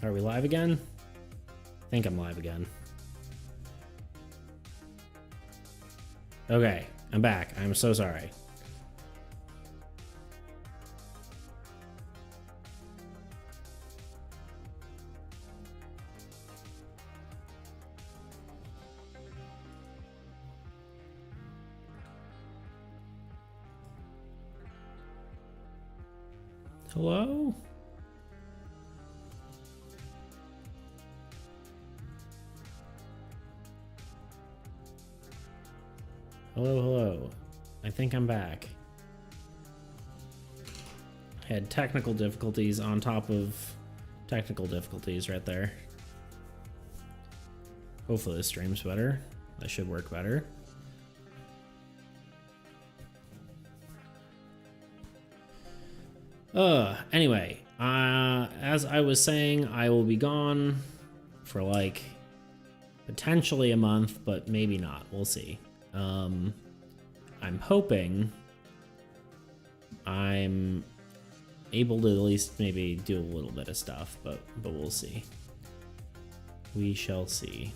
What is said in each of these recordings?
Are we live again? I think I'm live again. Okay, I'm back. I'm so sorry. Hello? Hello, hello. I think I'm back. I had technical difficulties on top of technical difficulties right there. Hopefully this stream's better. That should work better. Anyway, as I was saying, I will be gone for like potentially a month, but maybe not. We'll see. I'm hoping I'm able to at least maybe do a little bit of stuff, but we'll see. We shall see.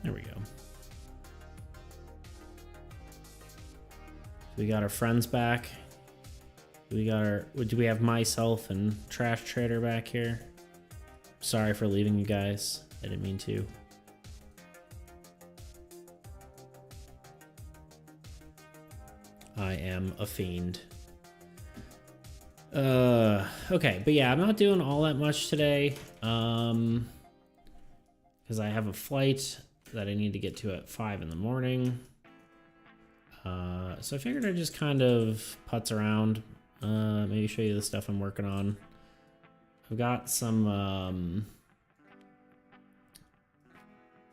There we go. We got our friends back. Do we have myself and Trash Trader back here? Sorry for leaving you guys. I didn't mean to. I am a fiend. Okay, but yeah, I'm not doing all that much today. Because I have a flight that I need to get to at 5 in the morning. So I figured I'd just kind of putz around. Maybe show you the stuff I'm working on. I've got some of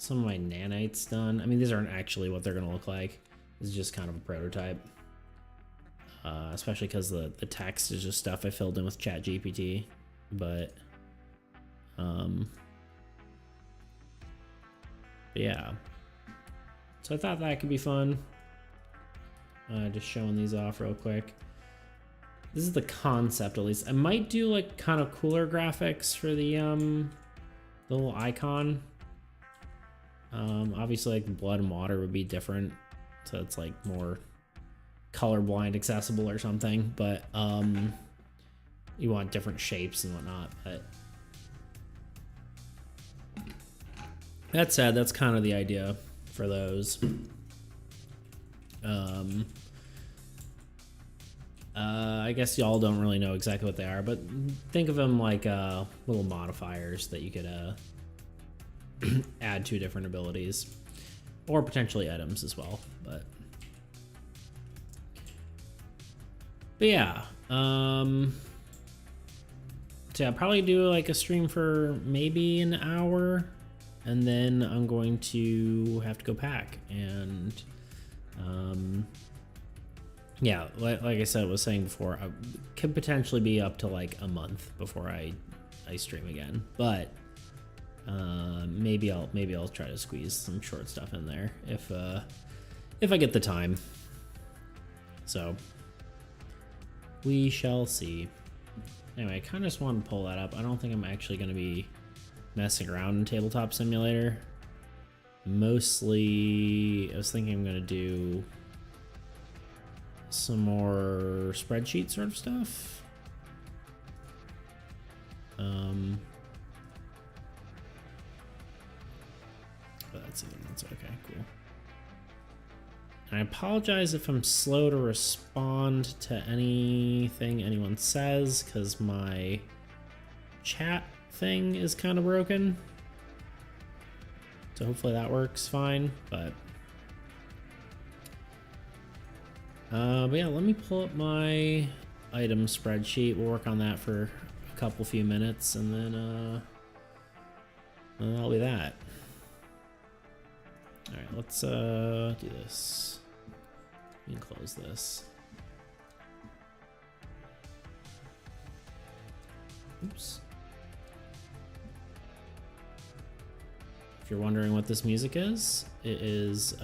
my nanites done. I mean, these aren't actually what they're gonna look like. This is just kind of a prototype. Especially because the text is just stuff I filled in with ChatGPT. But yeah. So I thought that could be fun. Just showing these off real quick. This is the concept, at least. I might do like kind of cooler graphics for the little icon. Obviously, like blood and water would be different, so it's like more colorblind accessible or something. But you want different shapes and whatnot. But that said, that's kind of the idea for those. I guess y'all don't really know exactly what they are, but think of them like little modifiers that you could add to different abilities, or potentially items as well. But yeah, so yeah, I'll probably do like a stream for maybe an hour, and then I'm going to have to go pack and yeah, like I said, was saying before, I could potentially be up to like a month before I stream again. But maybe I'll try to squeeze some short stuff in there if I get the time. So we shall see. Anyway, I kind of just wanted to pull that up. I don't think I'm actually going to be messing around in Tabletop Simulator. Mostly, I was thinking I'm going to do some more spreadsheet sort of stuff. But that's okay, cool. And I apologize if I'm slow to respond to anything anyone says, because my chat thing is kind of broken. So hopefully that works fine, but yeah, let me pull up my item spreadsheet. We'll work on that for a few minutes, and then that'll be that. All right, let's do this. You can close this. Oops. If you're wondering what this music is, it is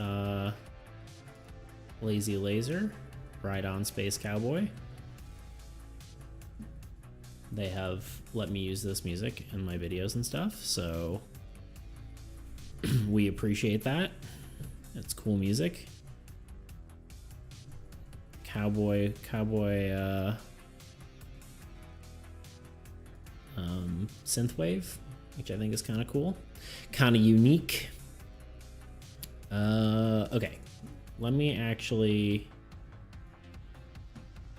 Lazy Laser, Ride On Space Cowboy. They have let me use this music in my videos and stuff, so we appreciate that. It's cool music. Cowboy synthwave, which I think is kind of cool, kind of unique. Okay, let me actually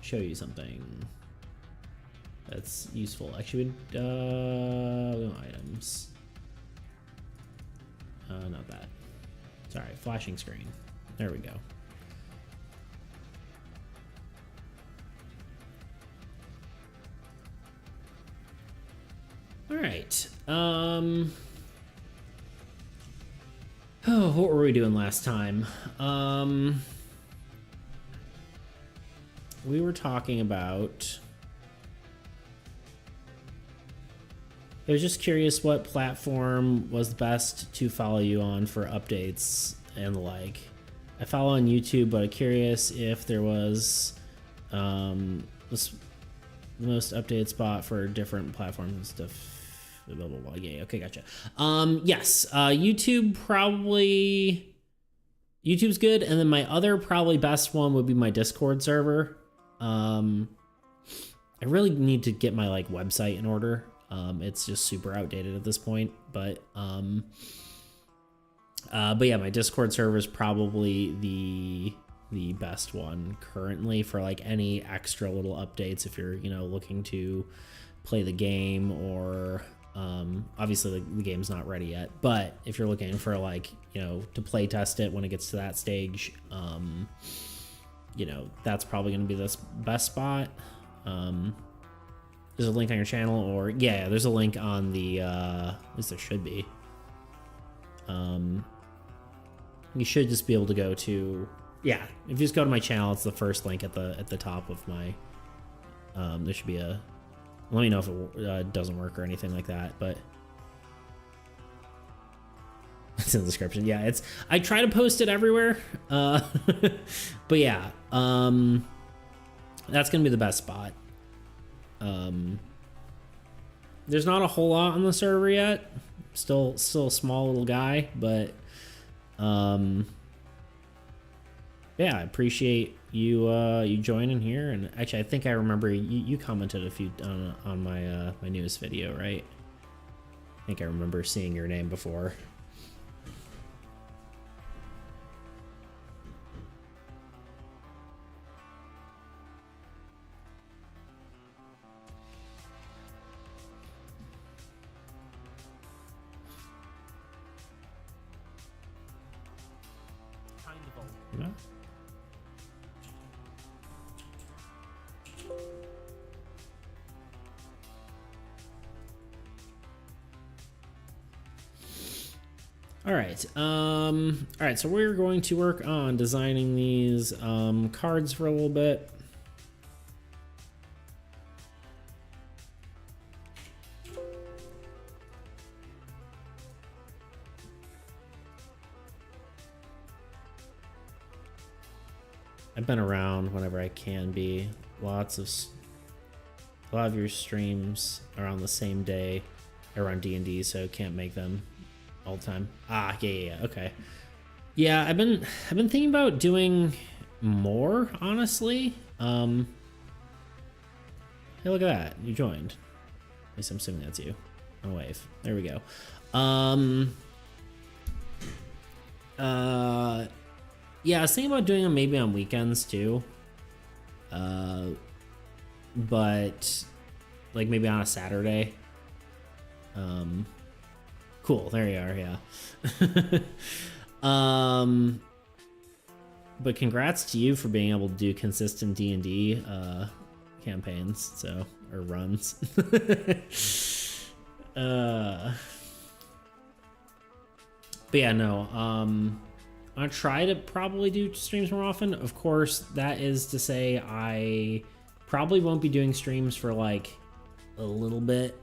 show you something that's useful. Actually, items. Not that. Sorry, flashing screen. There we go. All right. Oh, what were we doing last time? We were talking about... I was just curious what platform was the best to follow you on for updates and the like. I follow on YouTube, but I'm curious if there was the most updated spot for different platforms and stuff. Blah, blah, blah. Yeah, okay, gotcha. Yes, YouTube probably... YouTube's good, and then my other probably best one would be my Discord server. I really need to get my like website in order. It's just super outdated at this point, but yeah, my Discord server is probably the best one currently for like any extra little updates if you're, you know, looking to play the game, or obviously the game's not ready yet, but if you're looking for like, you know, to play test it when it gets to that stage, you know, that's probably going to be the best spot. There's a link on your channel, or yeah, there's a link on the at least there should be. You should just be able to go to, yeah, if you just go to my channel, it's the first link at the top of my there should be a, let me know if it doesn't work or anything like that, but it's in the description. Yeah, it's, I try to post it everywhere, but yeah, that's gonna be the best spot. There's not a whole lot on the server yet. Still a small little guy, but yeah, I appreciate you you joining here. And actually, I think I remember you commented a few on my my newest video, right? I think I remember seeing your name before. No? All right, so we're going to work on designing these cards for a little bit. I've been around whenever I can be. A lot of your streams are on the same day around D&D, so can't make them all the time. Ah, yeah, okay. Yeah, I've been thinking about doing more, honestly. Hey, look at that. You joined. At least I'm assuming that's you. Oh, wave. There we go. Yeah, I was thinking about doing them maybe on weekends too. But like maybe on a Saturday. Cool, there you are, yeah. But congrats to you for being able to do consistent D&D campaigns, so, or runs. But yeah, no, I'm gonna try to probably do streams more often. Of course, that is to say I probably won't be doing streams for like a little bit.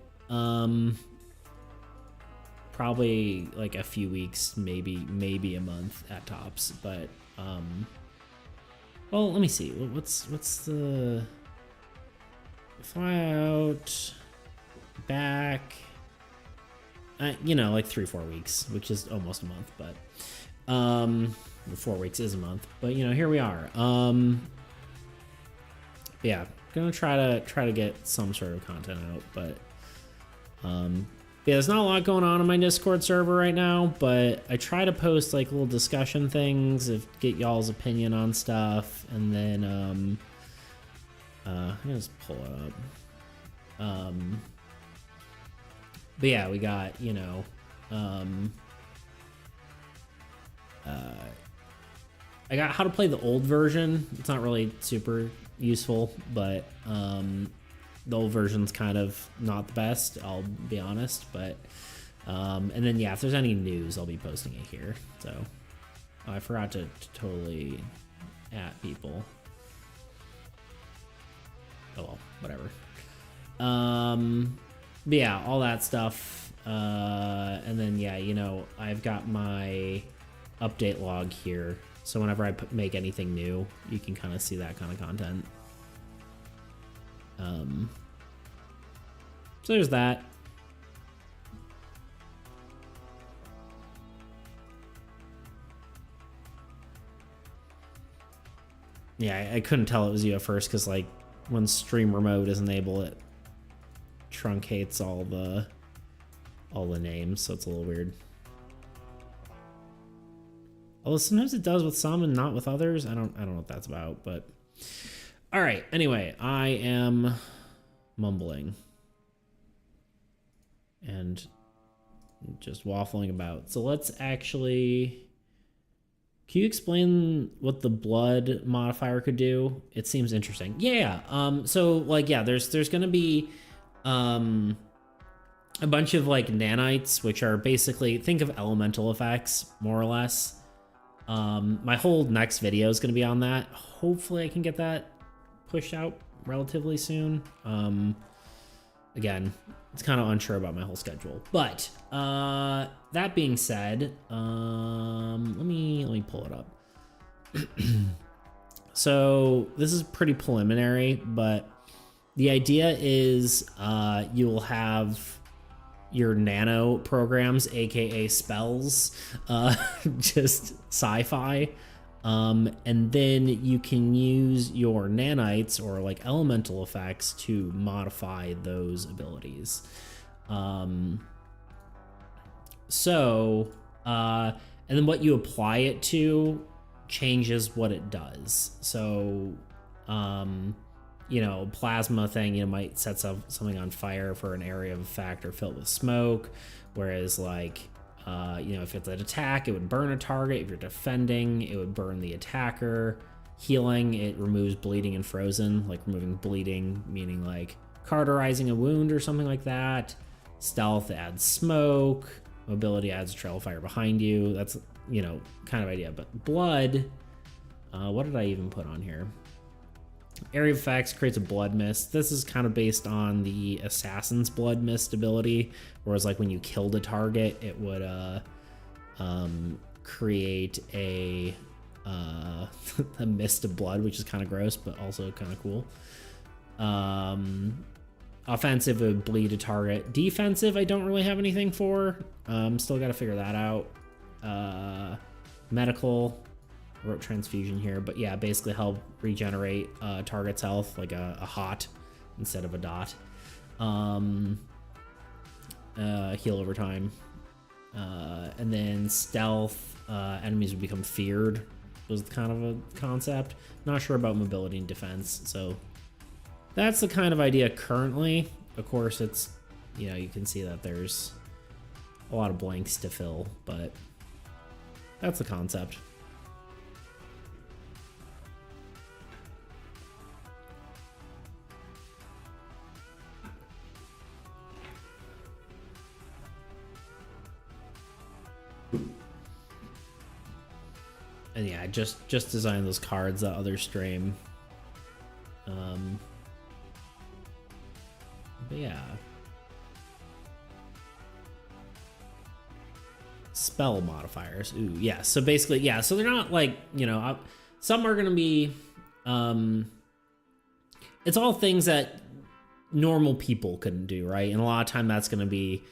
Probably like a few weeks, maybe a month at tops, but Well, let me see. What's the fly out back? You know, like 3-4 weeks, which is almost a month, but 4 weeks is a month. But you know, here we are. Yeah, gonna try to get some sort of content out, but yeah, there's not a lot going on my Discord server right now, but I try to post like little discussion things, get y'all's opinion on stuff, and then I'm gonna just pull it up. But yeah, we got, you know, I got how to play the old version. It's not really super useful, but the old version's kind of not the best, I'll be honest. But and then yeah, if there's any news, I'll be posting it here. So I forgot to totally at people. Oh well, whatever. But yeah, all that stuff. And then yeah, you know, I've got my update log here, so whenever I make anything new, you can kind of see that kind of content. So there's that. Yeah, I couldn't tell it was you at first because like when stream remote is enabled, it truncates all the names, so it's a little weird. Although sometimes it does with some and not with others. I don't know what that's about, but all right. Anyway, I am mumbling and just waffling about. So let's actually, can you explain what the blood modifier could do? It seems interesting. Yeah. So like, yeah, there's going to be a bunch of like nanites, which are basically, think of elemental effects more or less. My whole next video is going to be on that. Hopefully I can get that pushed out relatively soon. Again, it's kind of unsure about my whole schedule, but that being said, let me pull it up. So this is pretty preliminary, but the idea is you'll have your nano programs, aka spells, just sci-fi, and then you can use your nanites or like elemental effects to modify those abilities. And then what you apply it to changes what it does. So you know, plasma thing, you might set something on fire for an area of effect or fill it with smoke, whereas like you know, if it's an attack, it would burn a target. If you're defending, it would burn the attacker. Healing, it removes bleeding and frozen, like removing bleeding, meaning like cauterizing a wound or something like that. Stealth adds smoke. Mobility adds a trail of fire behind you. That's, you know, kind of idea. But blood, what did I even put on here? Area of effects creates a blood mist. This is kind of based on the assassin's blood mist ability, whereas like when you killed a target, it would create a a mist of blood, which is kind of gross but also kind of cool. Offensive would bleed a target. Defensive, I don't really have anything for. Still got to figure that out. Medical, wrote transfusion here, but yeah, basically help regenerate target's health, like a hot instead of a dot. Heal over time. And then stealth, enemies would become feared, was kind of a concept. Not sure about mobility and defense, so that's the kind of idea currently. Of course, it's, you know, you can see that there's a lot of blanks to fill, but that's the concept. And yeah, just designed those cards that other stream. But yeah. Spell modifiers. Ooh, yeah. So basically, yeah. So they're not like, you know, some are going to be, it's all things that normal people couldn't do, right? And a lot of time that's going to be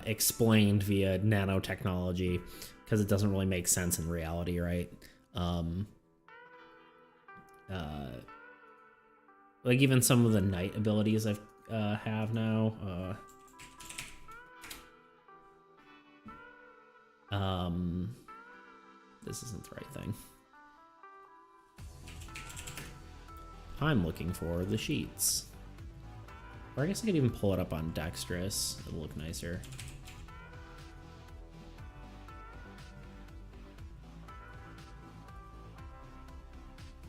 explained via nanotechnology because it doesn't really make sense in reality, right? Like even some of the night abilities I've have now. This isn't the right thing. I'm looking for the sheets. Or I guess I could even pull it up on Dexterous. It'll look nicer.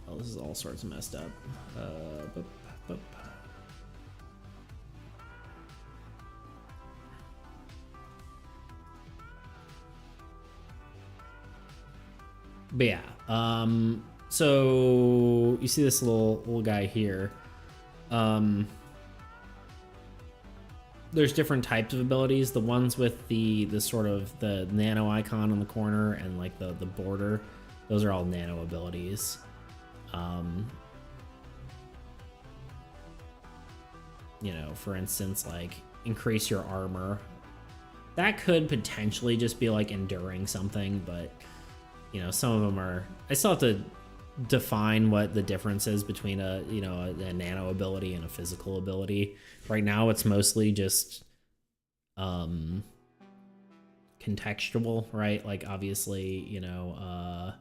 Oh, this is all sorts of messed up. But yeah, so you see this little guy here. There's different types of abilities. The ones with the sort of the nano icon on the corner and like the border, those are all nano abilities. You know, for instance, like increase your armor. That could potentially just be like enduring something, but you know, some of them are. I still have to define what the difference is between a nano ability and a physical ability. Right now, it's mostly just contextual, right? Like obviously, you know,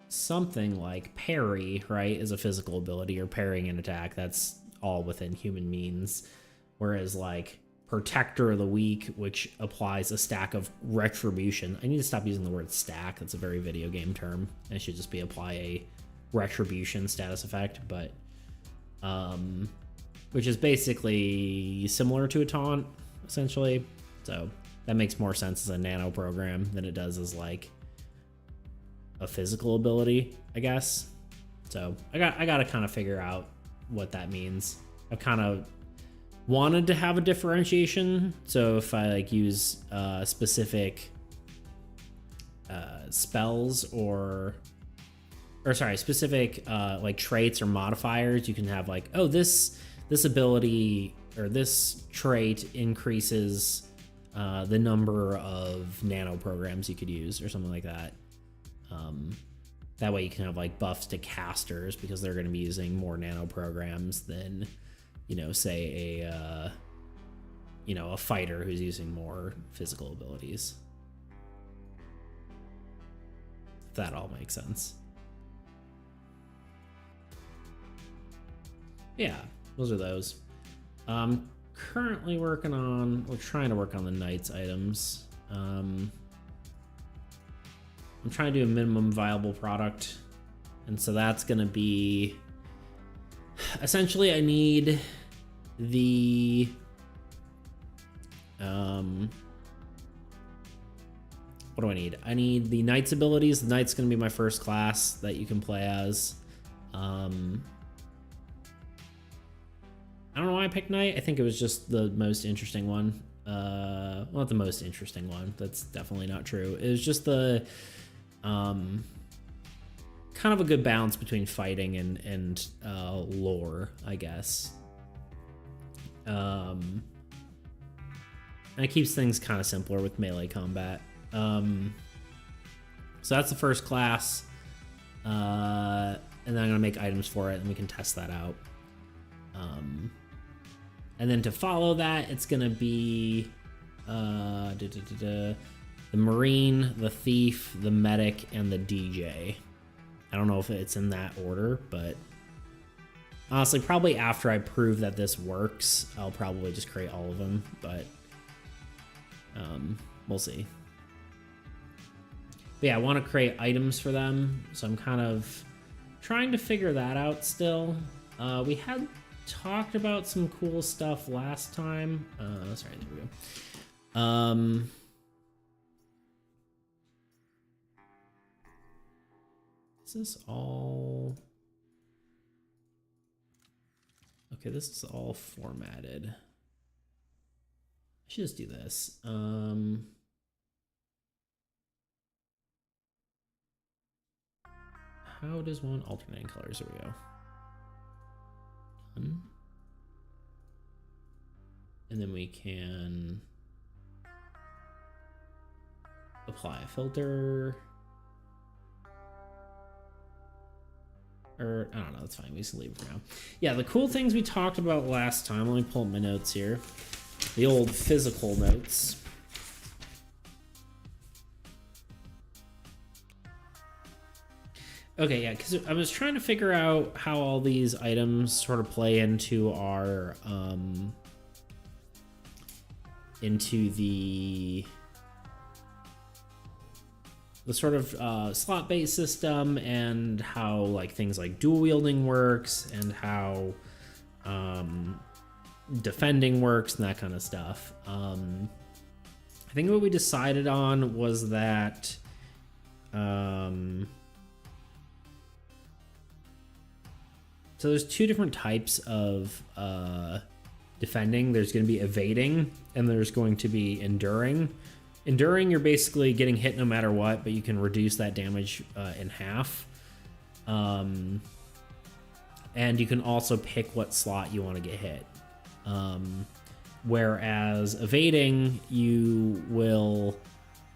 something like parry, right, is a physical ability, or parrying an attack. That's all within human means. Whereas like Protector of the Weak, which applies a stack of retribution. I need to stop using the word stack. That's a very video game term. It should just be apply a retribution status effect, but which is basically similar to a taunt, essentially. So that makes more sense as a nano program than it does as like a physical ability, I guess. So I got to kind of figure out what that means. I've kind of wanted to have a differentiation, so if I like use specific spells or sorry, specific like traits or modifiers, you can have like, oh, this ability or this trait increases the number of nano programs you could use or something like that. That way you can have like buffs to casters because they're going to be using more nano programs than, you know, say a fighter who's using more physical abilities. If that all makes sense. Yeah, those are those. Currently we're trying to work on the Knights items. I'm trying to do a minimum viable product. And so that's going to be, essentially I need the, what do I need? I need the Knight's abilities. The Knight's going to be my first class that you can play as. I don't know why I picked Knight. I think it was just the most interesting one. Well, not the most interesting one. That's definitely not true. It was just the kind of a good balance between fighting and lore, I guess. And it keeps things kind of simpler with melee combat. So that's the first class. And then I'm gonna make items for it, and we can test that out. And then to follow that, it's gonna be the Marine, the Thief, the Medic, and the DJ. I don't know if it's in that order, but honestly, probably after I prove that this works, I'll probably just create all of them, but we'll see. But yeah, I want to create items for them, so I'm kind of trying to figure that out still. We had talked about some cool stuff last time. Sorry, there we go. Is this all... Okay, this is all formatted. I should just do this. how does one alternate colors? There we go. Done. And then we can apply a filter. Or, I don't know, that's fine. We just leave it for now. Yeah, the cool things we talked about last time. Let me pull up my notes here. The old physical notes. Okay, yeah, because I was trying to figure out how all these items sort of play into our, into the sort of slot-based system, and how like things like dual wielding works, and how defending works, and that kind of stuff. I think what we decided on was that so there's two different types of defending. There's going to be evading, and there's going to be enduring. Enduring, you're basically getting hit no matter what, but you can reduce that damage in half. And you can also pick what slot you want to get hit. Whereas evading, you will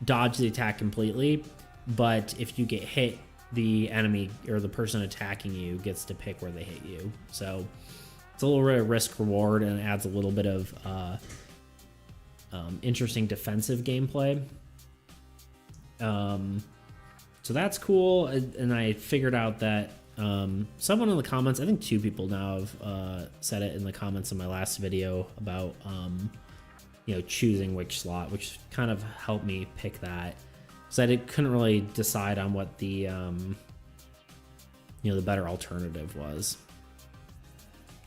dodge the attack completely, but if you get hit, the enemy or the person attacking you gets to pick where they hit you. So it's a little bit of risk reward, and it adds a little bit of interesting defensive gameplay. So that's cool. And I figured out that someone in the comments, I think 2 people now have said it in the comments in my last video about you know, choosing which slot, which kind of helped me pick that, because I couldn't really decide on what the you know, the better alternative was.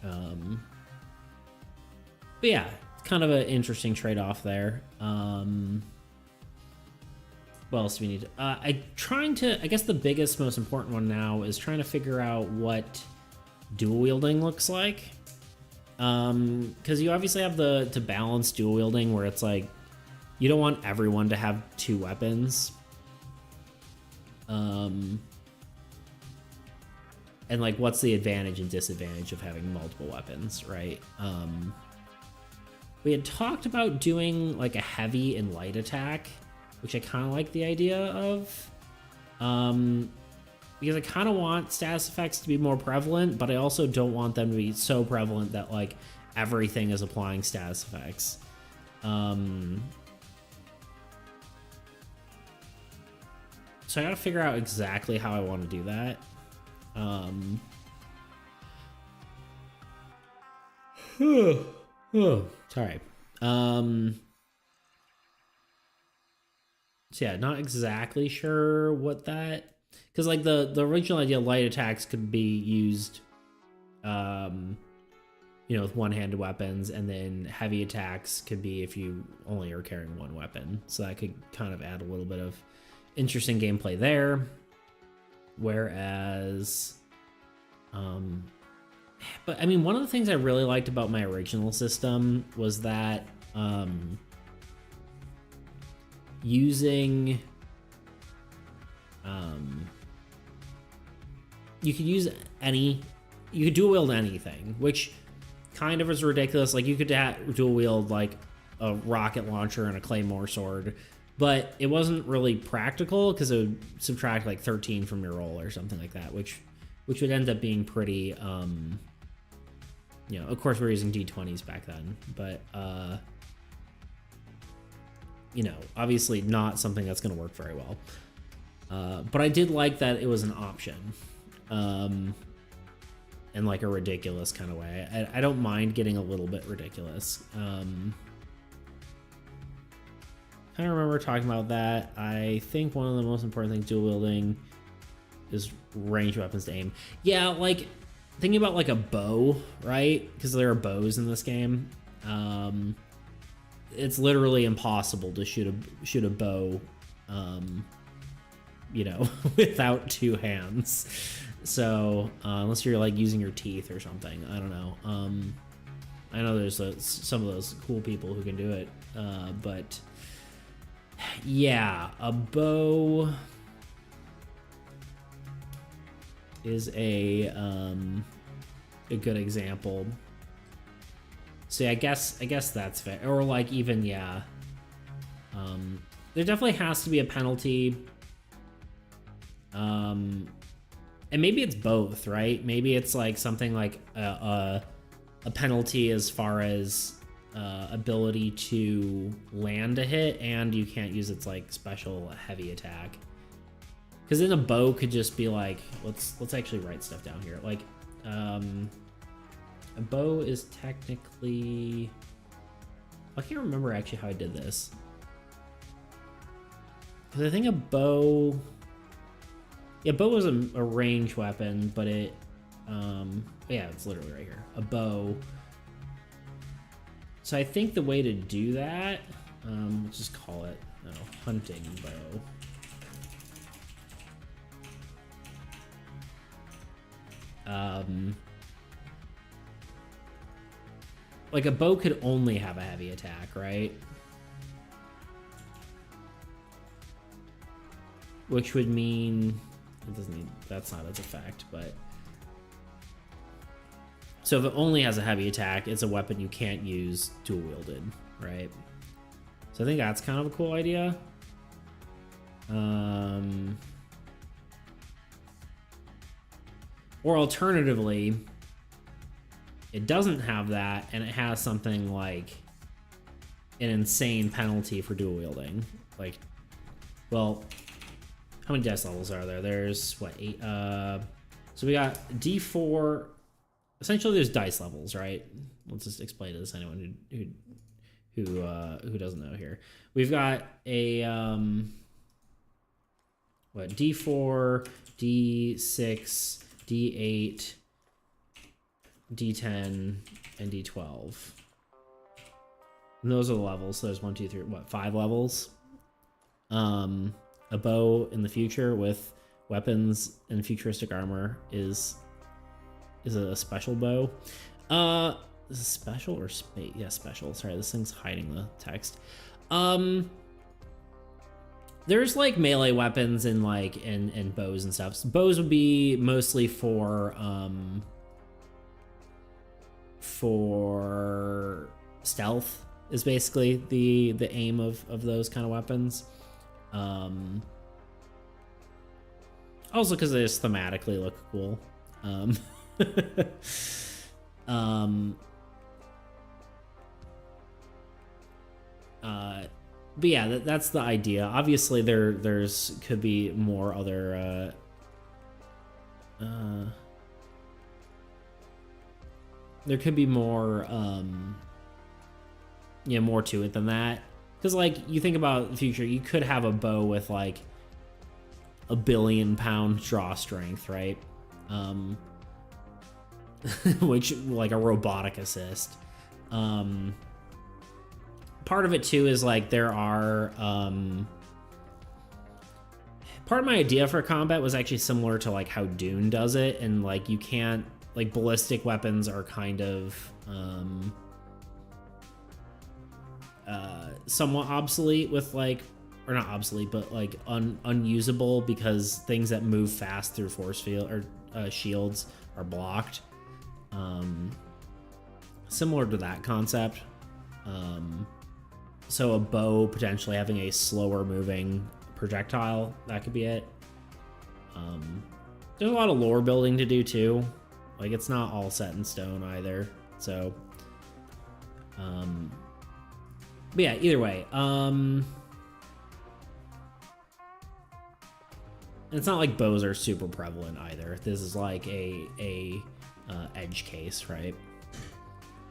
But yeah, kind of an interesting trade-off there. What else do we need? I guess the biggest, most important one now is trying to figure out what dual wielding looks like. Because you obviously have to balance dual wielding, where it's like you don't want everyone to have 2 weapons. And like, what's the advantage and disadvantage of having multiple weapons, right? We had talked about doing like a heavy and light attack, which I kind of like the idea of, because I kind of want status effects to be more prevalent, but I also don't want them to be so prevalent that like everything is applying status effects. So I gotta figure out exactly how I want to do that. Sorry. So yeah, not exactly sure what that, because like the original idea, light attacks could be used, you know, with one-handed weapons, and then heavy attacks could be if you only are carrying one weapon. So that could kind of add a little bit of interesting gameplay there. Whereas, but I mean, one of the things I really liked about my original system was that using you could use you could dual wield anything, which kind of is ridiculous. Like, you could dual wield like a rocket launcher and a claymore sword, but it wasn't really practical because it would subtract like 13 from your roll or something like that, which would end up being pretty, you know, of course we were using D20s back then, but, you know, obviously not something that's going to work very well. But I did like that it was an option, in like a ridiculous kind of way. I don't mind getting a little bit ridiculous. I don't remember talking about that. I think one of the most important things dual wielding is ranged weapons to aim. Yeah, like thinking about like a bow, right? Because there are bows in this game. It's literally impossible to shoot a bow, you know, without 2 hands. So unless you're like using your teeth or something, I don't know. I know there's some of those cool people who can do it, but yeah, a bow. is a good example. So yeah, I guess that's fair. Or like even, yeah. There definitely has to be a penalty. And maybe it's both, right? Maybe it's like something like a penalty as far as ability to land a hit, and you can't use its like special heavy attack. Because then a bow could just be like, let's actually write stuff down here. Like, a bow is technically, I can't remember actually how I did this. Because I think a bow, yeah, bow was a ranged weapon, but it, yeah, it's literally right here, a bow. So I think the way to do that, let's just call it, hunting bow. Like a bow could only have a heavy attack, right? Which would mean it doesn't need, that's not its effect, but so if it only has a heavy attack, it's a weapon you can't use dual wielded, right? So I think that's kind of a cool idea. Or alternatively, it doesn't have that, and it has something like an insane penalty for dual wielding. Like, well, how many dice levels are there? There's what, 8? So we got D4. Essentially, there's dice levels, right? Let's just explain to this anyone who doesn't know here. We've got a what, D4, D6, D8, D10, and D12. And those are the levels. So there's 1, 2, 3, what, 5 levels. A bow in the future with weapons and futuristic armor is a special bow. Is it special or space? Yeah, special. Sorry, this thing's hiding the text. There's like melee weapons and like and bows and stuff. So bows would be mostly for stealth is basically the aim of those kind of weapons. Also because they just thematically look cool. But yeah, that's the idea. Obviously, there's could be more other there could be more yeah, more to it than that. Because like you think about the future, you could have a bow with like a 1 billion pound draw strength, right? Which like a robotic assist. Part of it too is like there are part of my idea for combat was actually similar to like how Dune does it, and like you can't, like ballistic weapons are kind of somewhat obsolete with like, or not obsolete, but like unusable because things that move fast through force field or shields are blocked. Similar to that concept. So a bow potentially having a slower moving projectile, that could be it. There's a lot of lore building to do too. Like it's not all set in stone either. So, but yeah, either way, it's not like bows are super prevalent either. This is like a edge case, right?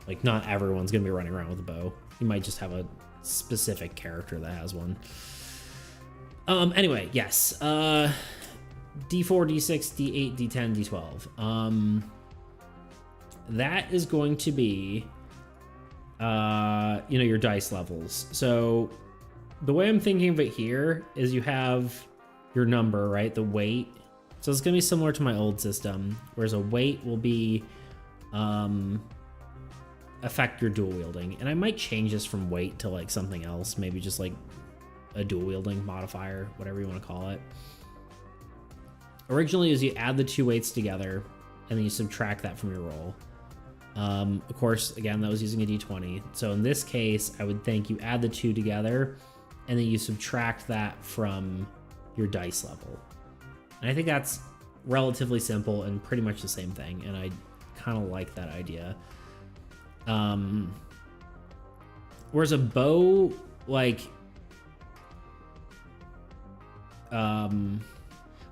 Like not everyone's gonna be running around with a bow. You might just have a specific character that has one. Anyway, yes. D4, D6, D8, D10, D12. That is going to be your dice levels. So the way I'm thinking of it here is you have your number, right? The weight. So it's gonna be similar to my old system, whereas a weight will be affect your dual wielding. And I might change this from weight to like something else, maybe just like a dual wielding modifier, whatever you want to call it. Originally, is you add the 2 weights together, and then you subtract that from your roll. Of course, again, that was using a d20. So in this case, I would think you add the 2 together, and then you subtract that from your dice level. And I think that's relatively simple and pretty much the same thing, and I kind of like that idea. Whereas a bow, like,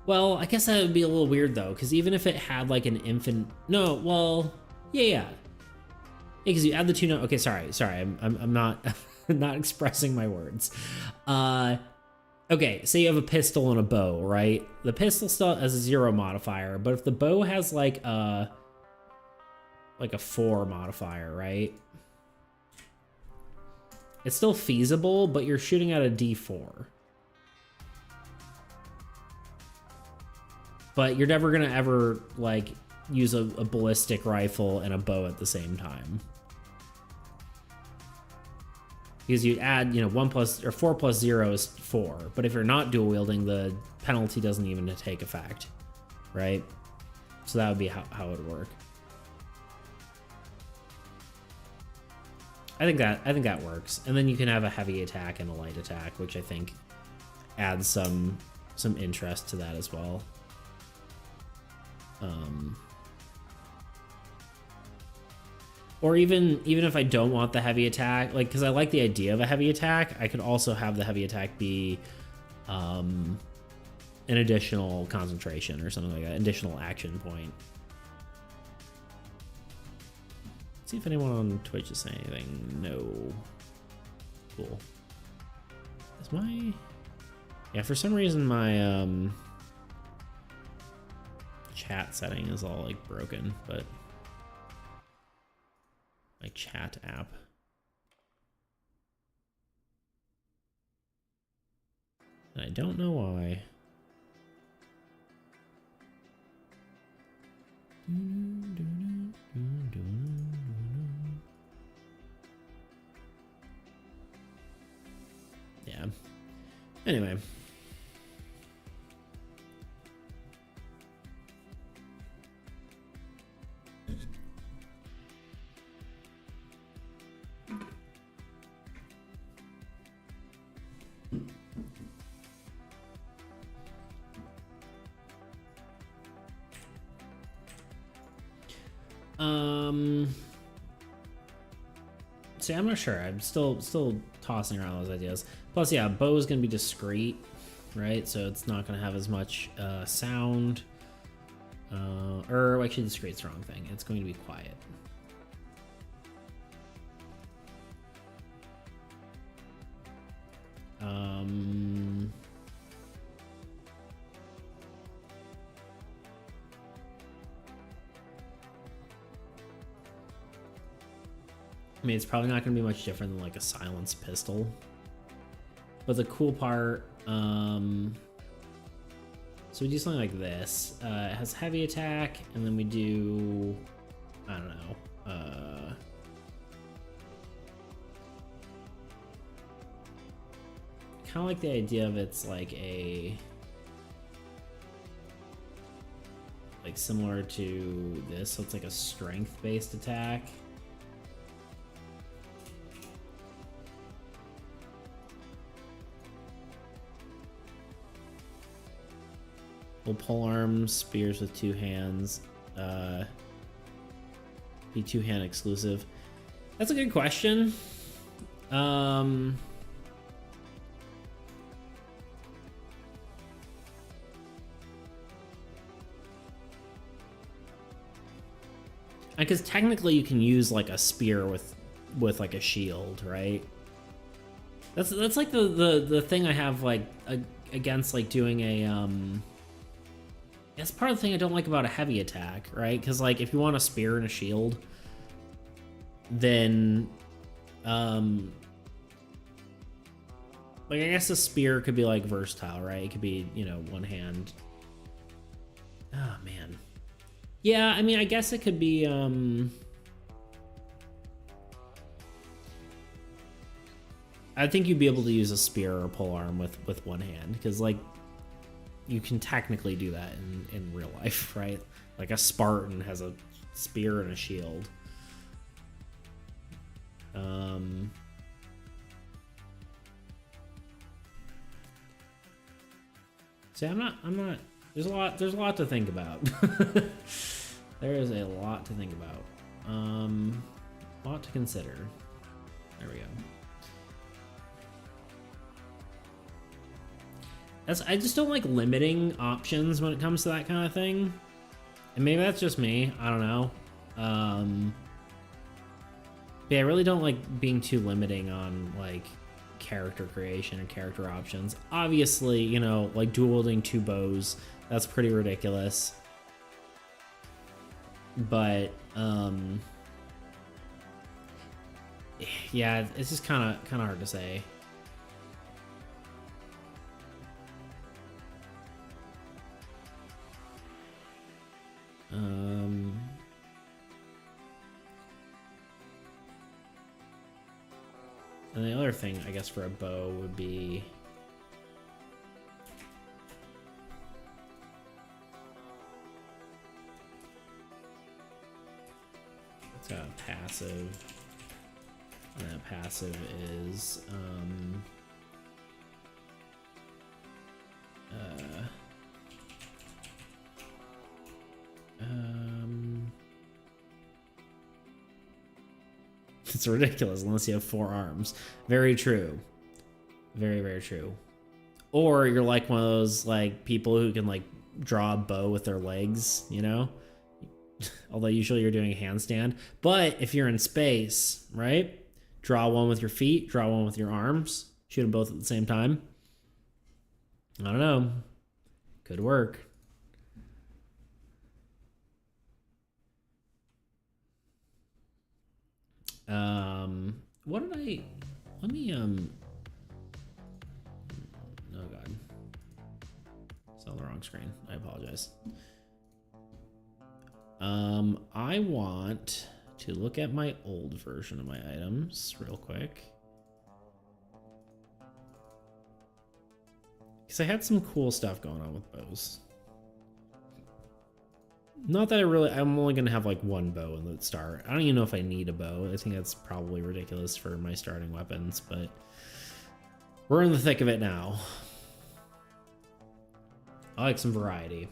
well, I guess that would be a little weird though, because even if it had like an infinite, no, well, yeah, because you add the 2. No, okay, sorry, I'm not not expressing my words. Okay, say you have a pistol and a bow, right? The pistol still has a 0 modifier, but if the bow has like a 4 modifier, right? It's still feasible, but you're shooting at a d4. But you're never gonna ever like use a ballistic rifle and a bow at the same time. Because you add, 1 plus or 4 plus 0 is 4. But if you're not dual wielding, the penalty doesn't even take effect, right? So that would be how it would work. I think that works. And then you can have a heavy attack and a light attack, which I think adds some interest to that as well. Or even if I don't want the heavy attack, like, because I like the idea of a heavy attack, I could also have the heavy attack be an additional concentration or something like that, additional action point. See if anyone on Twitch is saying anything. No. Cool. Is my... Yeah, for some reason my chat setting is all like broken, but my chat app. And I don't know why. Yeah. Anyway. See, I'm not sure. I'm still tossing around those ideas. Plus, yeah, bow is gonna be discreet, right? So it's not gonna have as much sound. Or actually, discreet's the wrong thing. It's going to be quiet. I mean, it's probably not going to be much different than like a silenced pistol. But the cool part, so we do something like this. It has heavy attack, and then we do, I don't know, kind of like the idea of it's like similar to this, so it's like a strength-based attack. We'll pole arms, spears with 2 hands. Be 2-hand exclusive. That's a good question. Because technically you can use like a spear with like a shield, right? That's like the thing I have like against like doing a That's part of the thing I don't like about a heavy attack, right? Because like if you want a spear and a shield, then like I guess a spear could be like versatile, right? It could be, one hand. Oh man. Yeah, I mean, I guess it could be I think you'd be able to use a spear or a polearm with one hand, because like you can technically do that in real life, right? Like a Spartan has a spear and a shield. See, I'm not. There's a lot to think about. There is a lot to think about. A lot to consider. There we go. I just don't like limiting options when it comes to that kind of thing. And maybe that's just me. I don't know. But yeah, I really don't like being too limiting on like character creation and character options. Obviously, you know, like dual-wielding 2 bows, that's pretty ridiculous. But yeah, it's just kind of hard to say. And the other thing, I guess, for a bow would be it's got a passive, and that passive is it's ridiculous unless you have 4 arms. Very true. Very, very true. Or you're like one of those like people who can like draw a bow with their legs, you know? Although usually you're doing a handstand. But if you're in space, right? Draw one with your feet, draw one with your arms, shoot them both at the same time. I don't know. Could work. What did let me, oh God. It's on the wrong screen. I apologize. I want to look at my old version of my items real quick. Because I had some cool stuff going on with bows. Not that I'm only going to have like 1 bow in the start. I don't even know if I need a bow. I think that's probably ridiculous for my starting weapons, but we're in the thick of it now. I like some variety.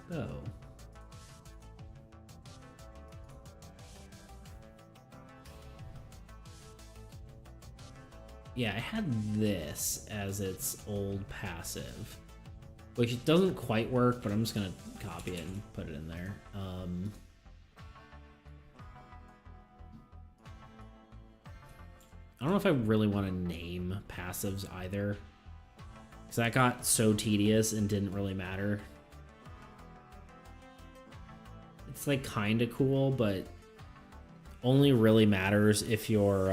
Oh. Yeah, I had this as its old passive, which it doesn't quite work, but I'm just gonna copy it and put it in there. I don't know if I really want to name passives either, because that got so tedious and didn't really matter. It's like kind of cool, but only really matters if you're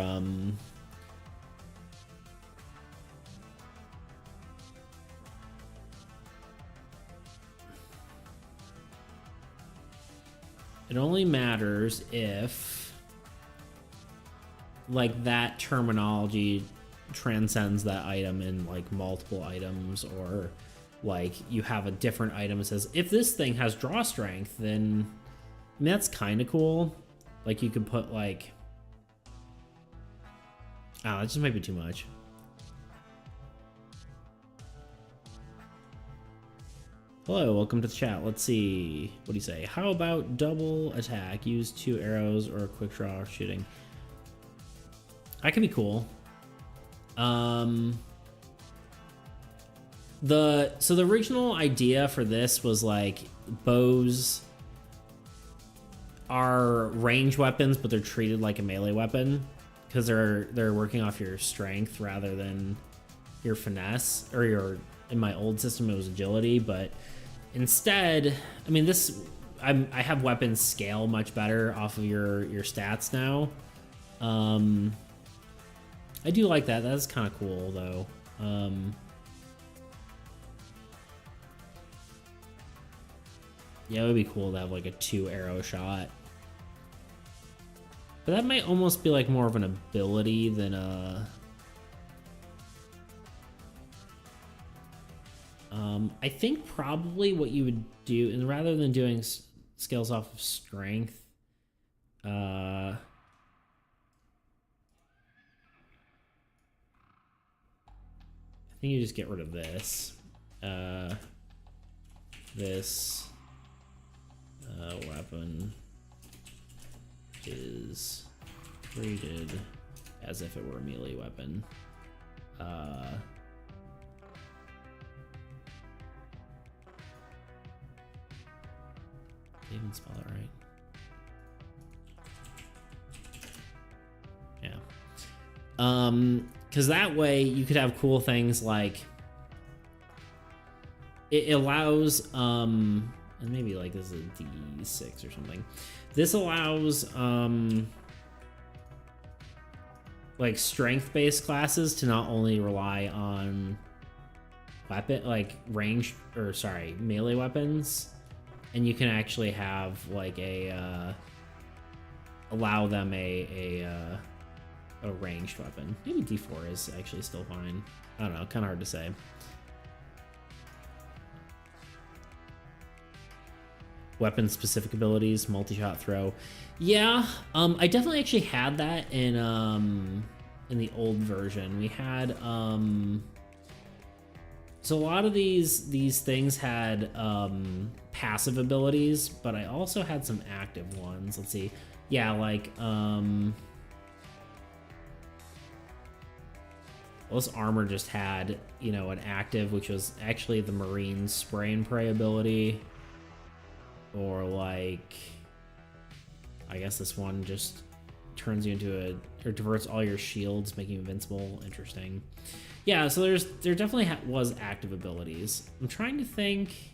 it only matters if like that terminology transcends that item in like multiple items, or like you have a different item that says if this thing has draw strength, then I mean, that's kind of cool. Like you could put like, oh, that just might be too much. Hello, welcome to the chat. Let's see. What do you say? How about double attack? Use 2 arrows or a quick draw shooting. That can be cool. So the original idea for this was like bows are range weapons, but they're treated like a melee weapon because they're working off your strength rather than your finesse, or your, in my old system it was agility, but instead, I mean, I have weapons scale much better off of your stats now. I do like that. That's kind of cool though. Yeah, it would be cool to have like a 2-arrow shot. But that might almost be like more of an ability than a... I think probably what you would do, and rather than doing skills off of strength, I think you just get rid of this. This weapon is treated as if it were a melee weapon. Did I even spell it right? Yeah. Because that way you could have cool things like it allows, and maybe like this is a D6 or something. This allows like strength-based classes to not only rely on melee weapons, and you can actually have like allow them a ranged weapon. Maybe D4 is actually still fine. I don't know, kind of hard to say. Weapon specific abilities, multi-shot throw. Yeah, I definitely actually had that in the old version. We had so a lot of these things had passive abilities, but I also had some active ones. Let's see. Yeah, like well, this armor just had, you know, an active, which was actually the Marine spray and pray ability. Or like, I guess this one just turns you into or diverts all your shields, making you invincible. Interesting. Yeah, so there definitely was active abilities. I'm trying to think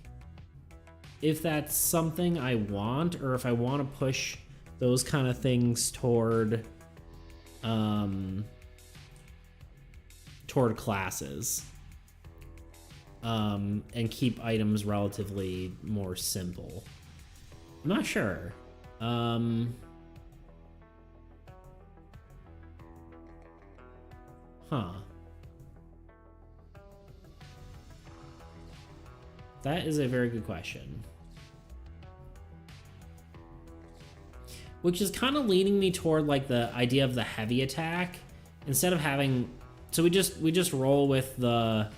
if that's something I want, or if I want to push those kind of things toward classes, and keep items relatively more simple. I'm not sure. That is a very good question. Which is kind of leaning me toward like the idea of the heavy attack instead of having. So we just roll with the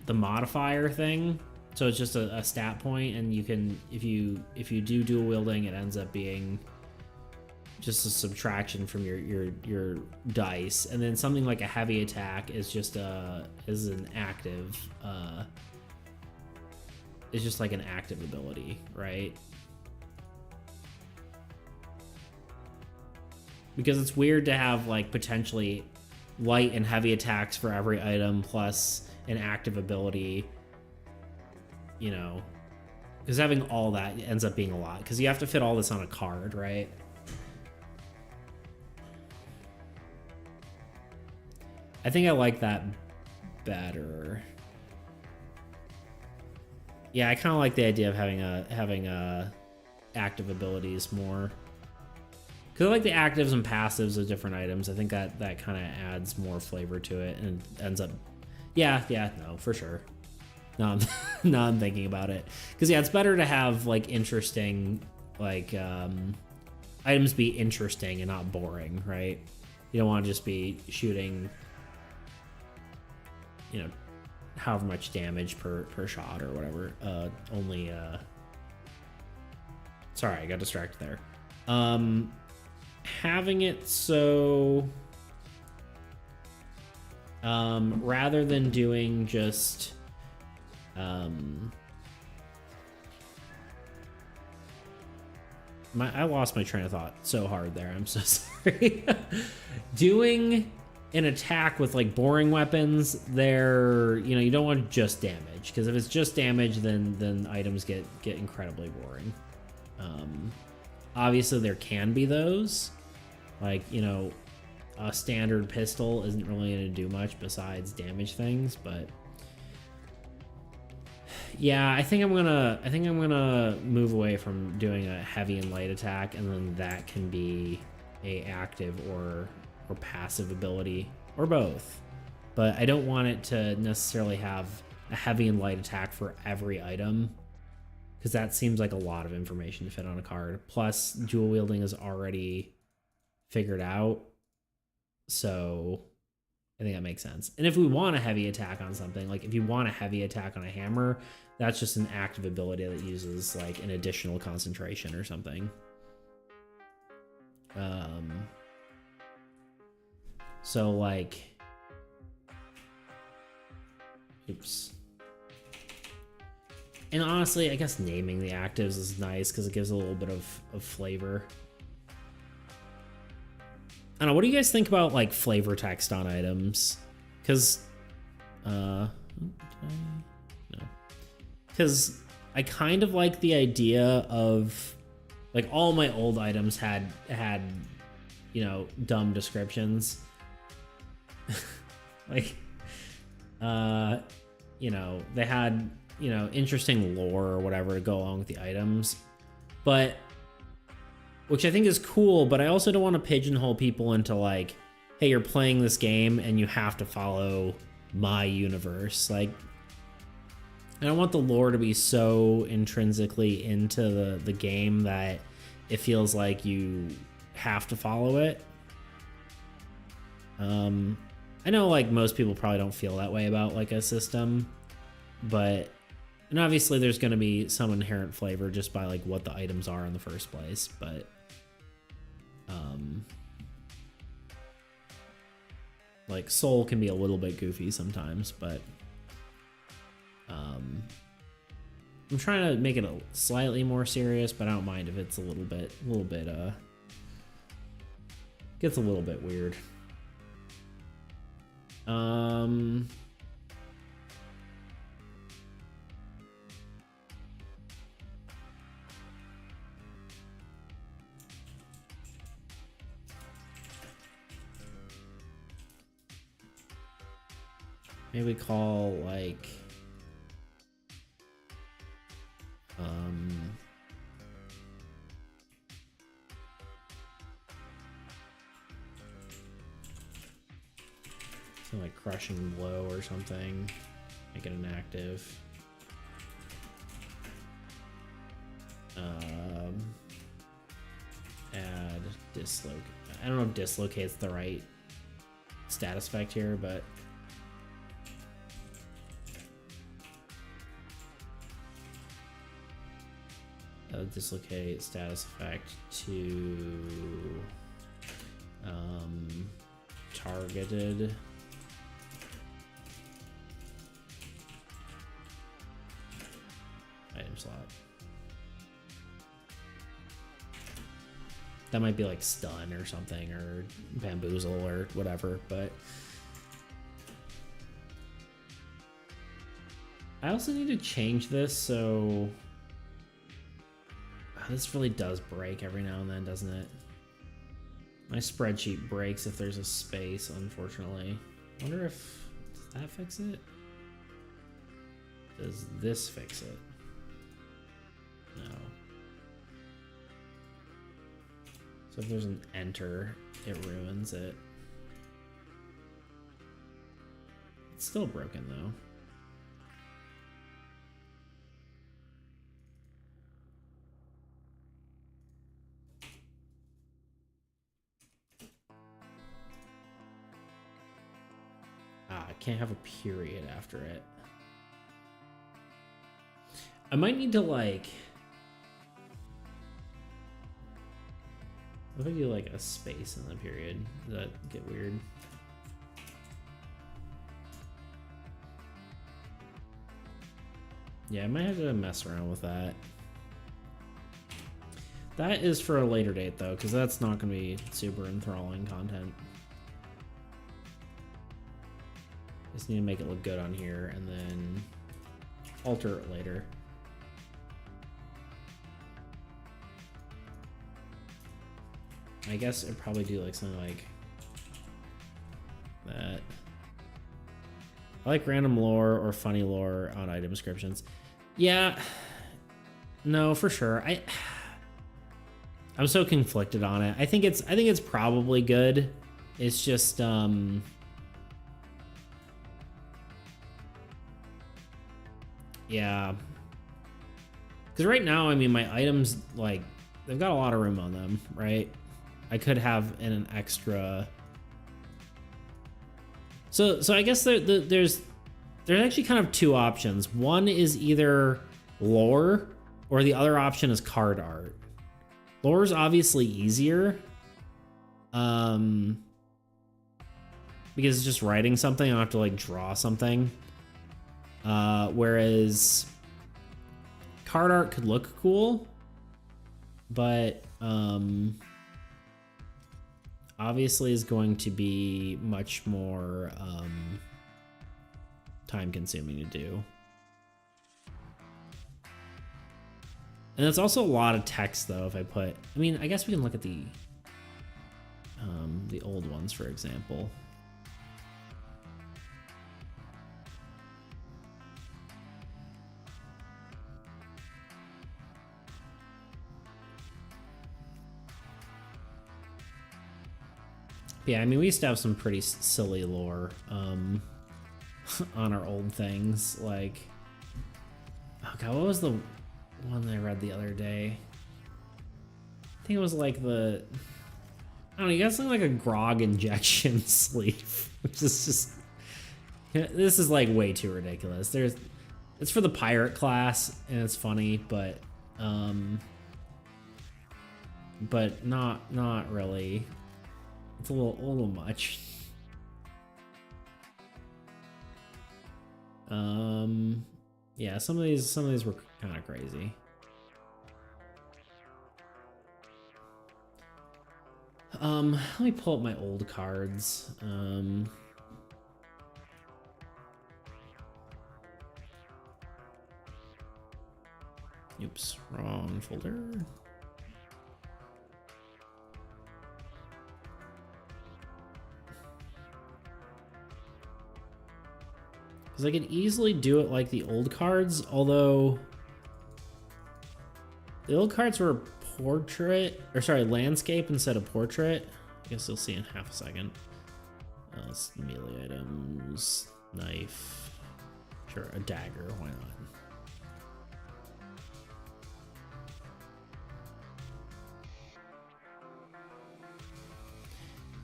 modifier thing. So it's just a stat point, and you can, if you do dual wielding, it ends up being just a subtraction from your dice, and then something like a heavy attack is just an active, is just like an active ability, right? Because it's weird to have like potentially light and heavy attacks for every item plus an active ability. You know, because having all that ends up being a lot, because you have to fit all this on a card, right? I think I like that better. Yeah, I kind of like the idea of having active abilities more, because I like the actives and passives of different items. I think that kind of adds more flavor to it and ends up. Yeah, no, for sure. No, I'm thinking about it, because yeah, it's better to have like interesting, like items be interesting and not boring, right? You don't want to just be shooting, you know, however much damage per shot or whatever. Sorry, I got distracted there. Having it so rather than doing just I lost my train of thought so hard there. I'm so sorry. Doing an attack with like boring weapons, there, you know, you don't want just damage, because if it's just damage, then items get incredibly boring. Obviously there can be those, like, you know, a standard pistol isn't really going to do much besides damage things, but Yeah, I think I'm gonna move away from doing a heavy and light attack, and then that can be a active or passive ability, or both. But I don't want it to necessarily have a heavy and light attack for every item, because that seems like a lot of information to fit on a card. Plus, dual wielding is already figured out, so I think that makes sense. And if we want a heavy attack on something, like if you want a heavy attack on a hammer, that's just an active ability that uses like an additional concentration or something. So like, oops. And honestly, I guess naming the actives is nice because it gives a little bit of flavor. I don't know, what do you guys think about like flavor text on items? Because, no. Because I kind of like the idea of, like, all my old items had, you know, dumb descriptions. Like, you know, they had, you know, interesting lore or whatever to go along with the items, but which I think is cool, but I also don't want to pigeonhole people into like, hey, you're playing this game and you have to follow my universe. Like, I don't want the lore to be so intrinsically into the game that it feels like you have to follow it. I know like most people probably don't feel that way about like a system, but, and obviously there's going to be some inherent flavor just by like what the items are in the first place, but like Soul can be a little bit goofy sometimes, but I'm trying to make it a slightly more serious, but I don't mind if it's a little bit gets a little bit weird. Maybe call like something like Crushing Blow or something. Make it an active. Add dislocate. I don't know if dislocate's the right status effect here, but dislocate status effect to targeted item slot. That might be like stun or something, or bamboozle or whatever, but I also need to change this so this really does break every now and then, doesn't it? My spreadsheet breaks if there's a space, unfortunately. I wonder if, does that fix it? Does this fix it? No. So if there's an enter, it ruins it. It's still broken though. I can't have a period after it. I might need to like, what if I do like a space in the period? Does that get weird? Yeah, I might have to mess around with that. That is for a later date though, because that's not going to be super enthralling content. Just need to make it look good on here and then alter it later. I guess I'd probably do like something like that. I like random lore or funny lore on item descriptions. Yeah, no, for sure. I'm so conflicted on it. I think it's probably good. It's just yeah. Because right now, I mean, my items, like, they've got a lot of room on them, right? I could have an extra. So I guess there's actually kind of two options. One is either lore, or the other option is card art. Lore is obviously easier, because it's just writing something. I don't have to like draw something. Whereas card art could look cool, but obviously is going to be much more time consuming to do. And it's also a lot of text though. If I put, I mean, I guess we can look at the old ones, for example. Yeah, I mean, we used to have some pretty silly lore on our old things. Like, oh god, what was the one that I read the other day? I think it was like I don't know, you got something like a grog injection sleeve, which is just, this is like way too ridiculous. It's for the pirate class and it's funny, but not really. It's a little much. Yeah, some of these were kind of crazy. Let me pull up my old cards. Oops, wrong folder. Because I could easily do it like the old cards, although the old cards were portrait, or sorry, landscape instead of portrait. I guess you'll see in half a second. It's melee items, knife, sure, a dagger, why not?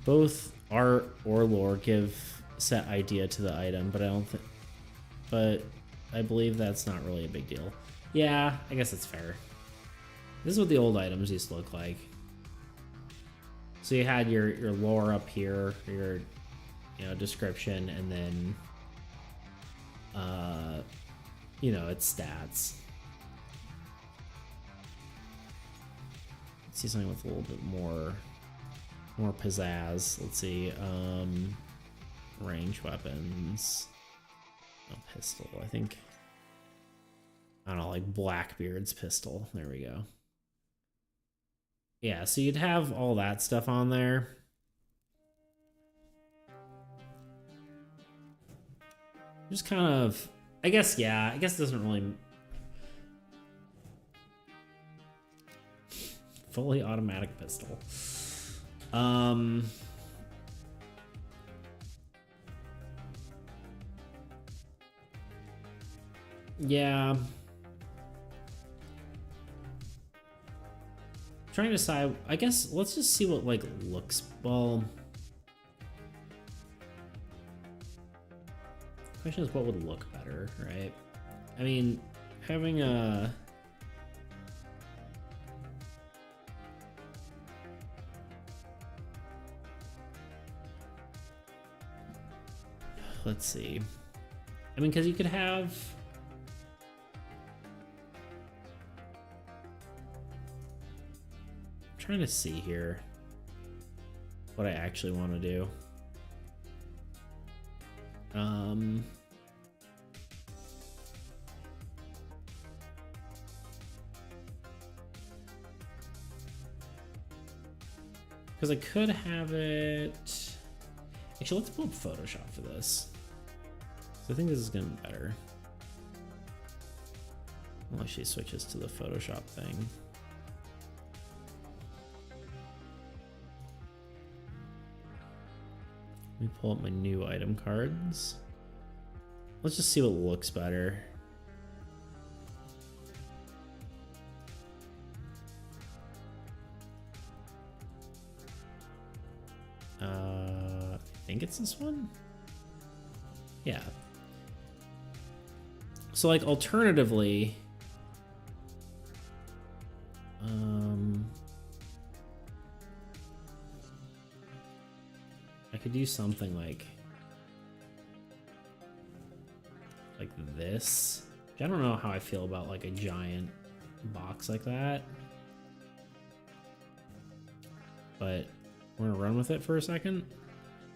Both art or lore give set idea to the item, but I believe that's not really a big deal. Yeah, I guess it's fair. This is what the old items used to look like. So you had your lore up here, your description, and then its stats. Let's see something with a little bit more pizzazz. Let's see, range weapons. A pistol, I think. I don't know, like Blackbeard's pistol. There we go. Yeah, so you'd have all that stuff on there. Just kind of, I guess it doesn't really fully automatic pistol. Yeah. Trying to decide, I guess let's just see what like looks, well, the question is what would look better, right? I mean, having a let's see. I mean, because you could have, I'm trying to see here what I actually want to do. Because I could have it. Actually, let's pull up Photoshop for this. So I think this is gonna be better. Unless she switches to the Photoshop thing. Let me pull up my new item cards. Let's just see what looks better. I think it's this one. Yeah. So like alternatively, I could do something like this. I don't know how I feel about like a giant box like that, but we're gonna run with it for a second.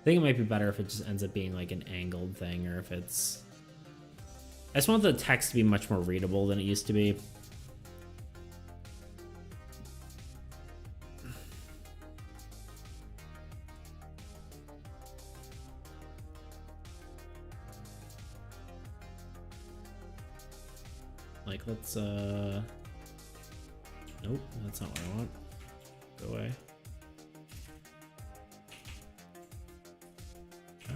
I think it might be better if it just ends up being like an angled thing, or if it's... I just want the text to be much more readable than it used to be. Like, let's, nope, that's not what I want. Go away. Oh.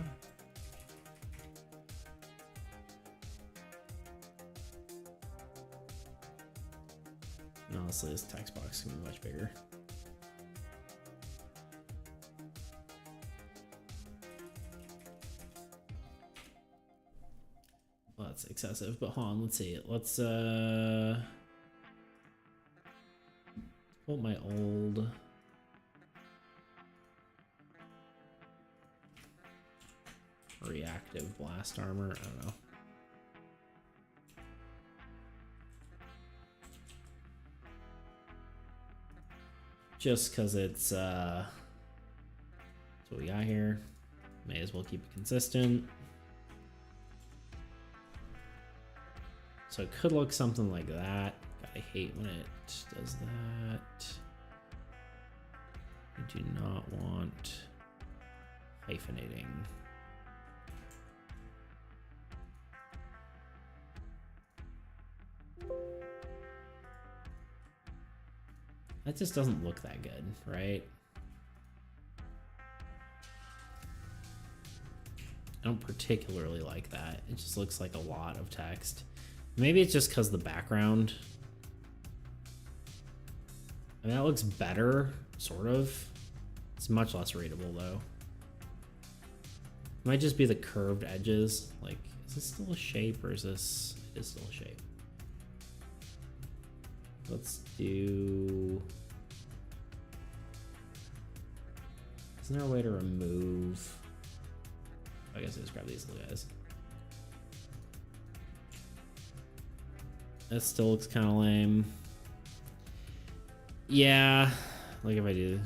Honestly, this text box is gonna be much bigger. Well, that's excessive, but hold on, let's see. Let's pull my old reactive blast armor. I don't know. Just because it's that's what we got here. May as well keep it consistent. So it could look something like that. God, I hate when it does that. I do not want hyphenating. That just doesn't look that good, right? I don't particularly like that. It just looks like a lot of text. Maybe it's just because the background. I mean, that looks better, sort of. It's much less readable, though. It might just be the curved edges. Like, is this still a shape, or is this... It is still a shape. Let's do... Isn't there a way to remove... I guess I just grab these little guys. That still looks kind of lame. Yeah, like if I do...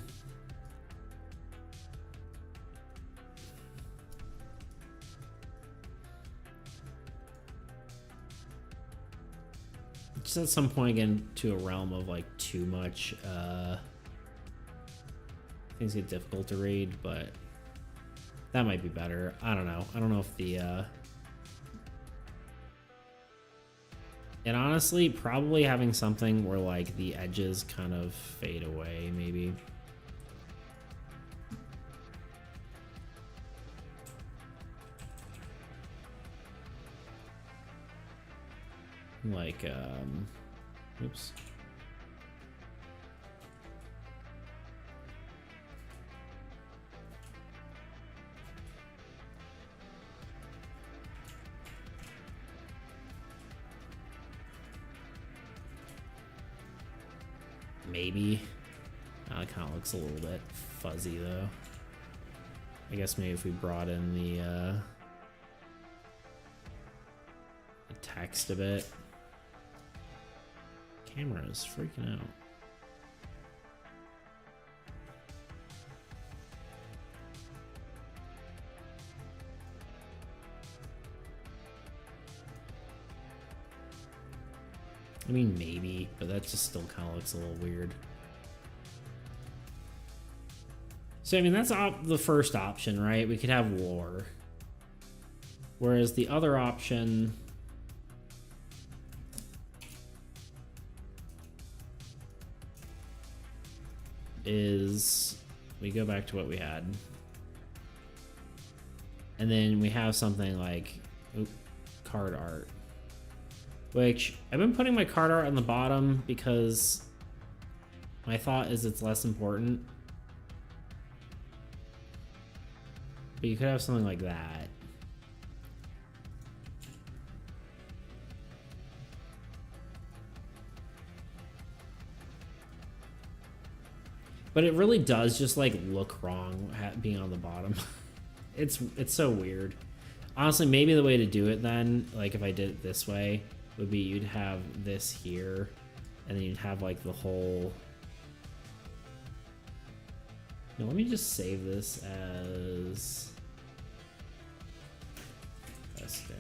Just at some point again to a realm of like too much things get difficult to read, but that might be better. I don't know. I don't know if the and honestly probably having something where like the edges kind of fade away, maybe. Like, oops. Maybe. It kind of looks a little bit fuzzy though. I guess maybe if we brought in the text a bit. Camera's freaking out. I mean, maybe, but that just still kind of looks a little weird. So, I mean, that's the first option, right? We could have lore. Whereas the other option... is we go back to what we had. And then we have something like card art, which I've been putting my card art on the bottom because my thought is it's less important. But you could have something like that. But it really does just like look wrong being on the bottom. It's so weird. Honestly, maybe the way to do it then, like if I did it this way, would be you'd have this here, and then you'd have like the whole... Now, let me just save this as... Testing.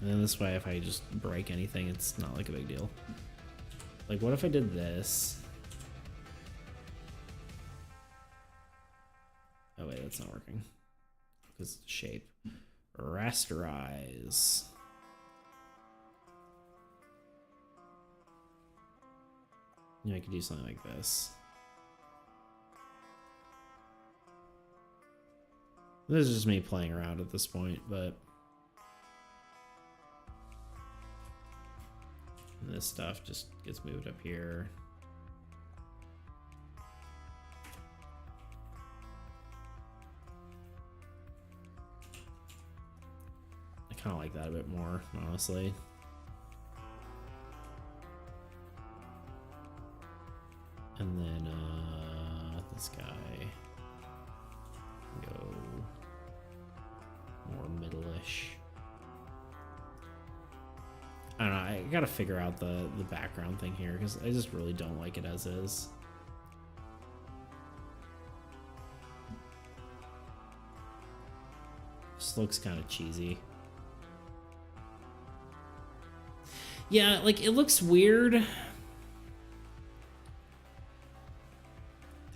And then this way, if I just break anything, it's not like a big deal. Like, what if I did this? Oh wait, that's not working. Because shape. Rasterize. You know, I could do something like this. This is just me playing around at this point, but this stuff just gets moved up here. I kind of like that a bit more, honestly. And then this guy go more middle-ish. I don't know, I gotta figure out the background thing here because I just really don't like it as is. Just looks kind of cheesy. Yeah, like it looks weird.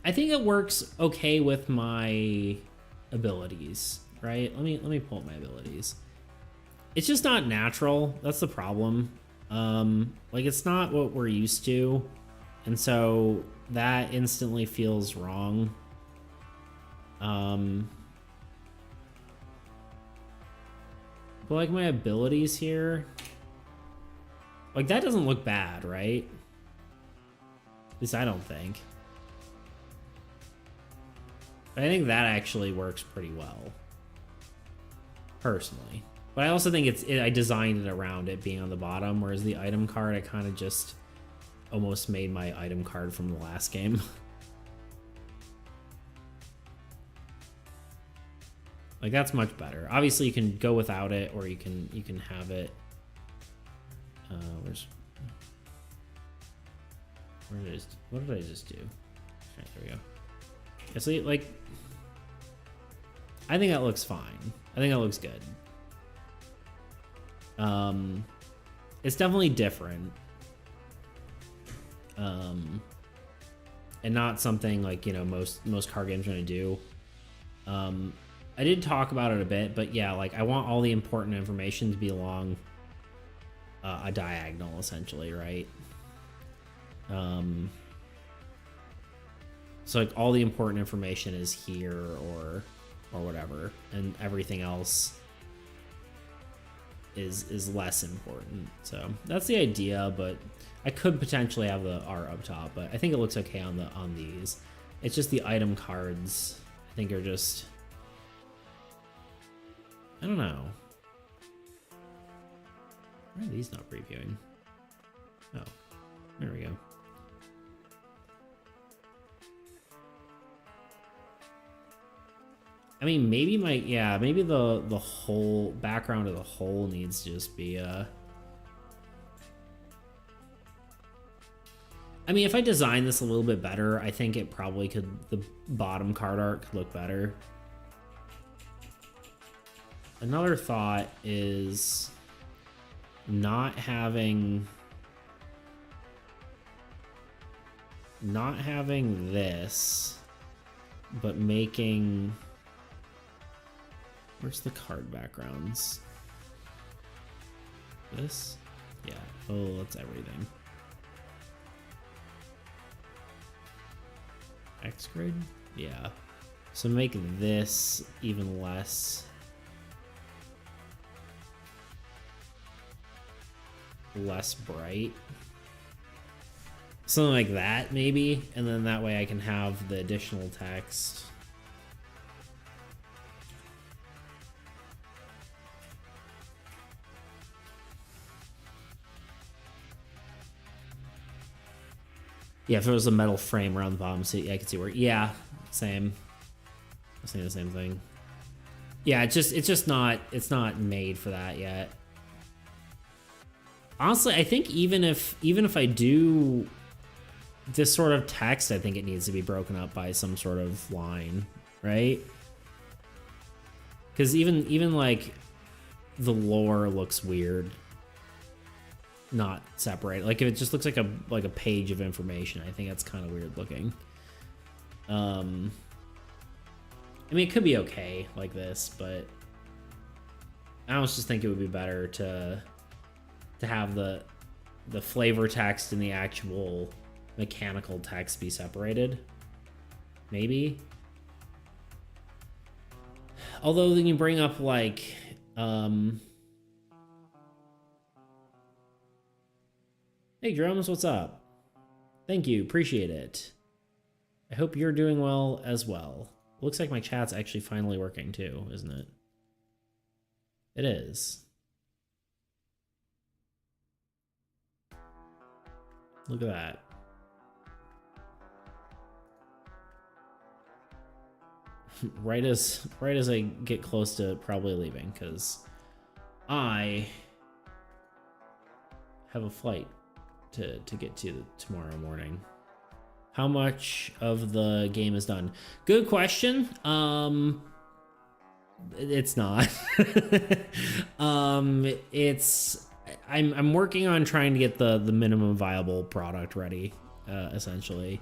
I think it works okay with my abilities, right? Let me pull up my abilities. It's just not natural. That's the problem. Like it's not what we're used to. And so that instantly feels wrong. But like my abilities here, like that doesn't look bad, right? At least I don't think. But I think that actually works pretty well, personally. But I also think I designed it around it being on the bottom, whereas the item card, I kind of just almost made my item card from the last game. Like that's much better. Obviously, you can go without it, or you can have it. What did I just do? Right, there we go. Yeah, so like, I think that looks fine. I think that looks good. It's definitely different. And not something like, you know, most card games are gonna do. I did talk about it a bit, but yeah, like I want all the important information to be along a diagonal, essentially, right? So like all the important information is here or whatever, and everything else is less important. So that's the idea, but I could potentially have the art up top, but I think it looks okay on these. It's just the item cards, I think, are just, I don't know. Why are these not previewing? Oh, there we go. I mean, maybe maybe the whole background of the whole needs to just be I mean, if I design this a little bit better, I think it probably could, the bottom card art could look better. Another thought is not having this, but making, where's the card backgrounds? This? Yeah. Oh, that's everything. X grid? Yeah. So make this even less bright. Something like that, maybe. And then that way I can have the additional text. Yeah, if there was a metal frame around the bottom, so I could see where. Yeah, same. I was saying the same thing. Yeah, it's just not. It's not made for that yet. Honestly, I think even if I do this sort of text, I think it needs to be broken up by some sort of line, right? Because even like the lore looks weird, not separate. Like if it just looks like a page of information, I think that's kind of weird looking. I mean, it could be okay like this, but I almost just think it would be better to have the flavor text and the actual mechanical text be separated. Maybe. Although then you bring up like hey Drums, what's up? Thank you, appreciate it. I hope you're doing well as well. Looks like my chat's actually finally working too, isn't it? It is. Look at that. right as I get close to probably leaving, because I have a flight to get to tomorrow morning. How much of the game is done? Good question. It's not. It's I'm working on trying to get the minimum viable product ready, essentially,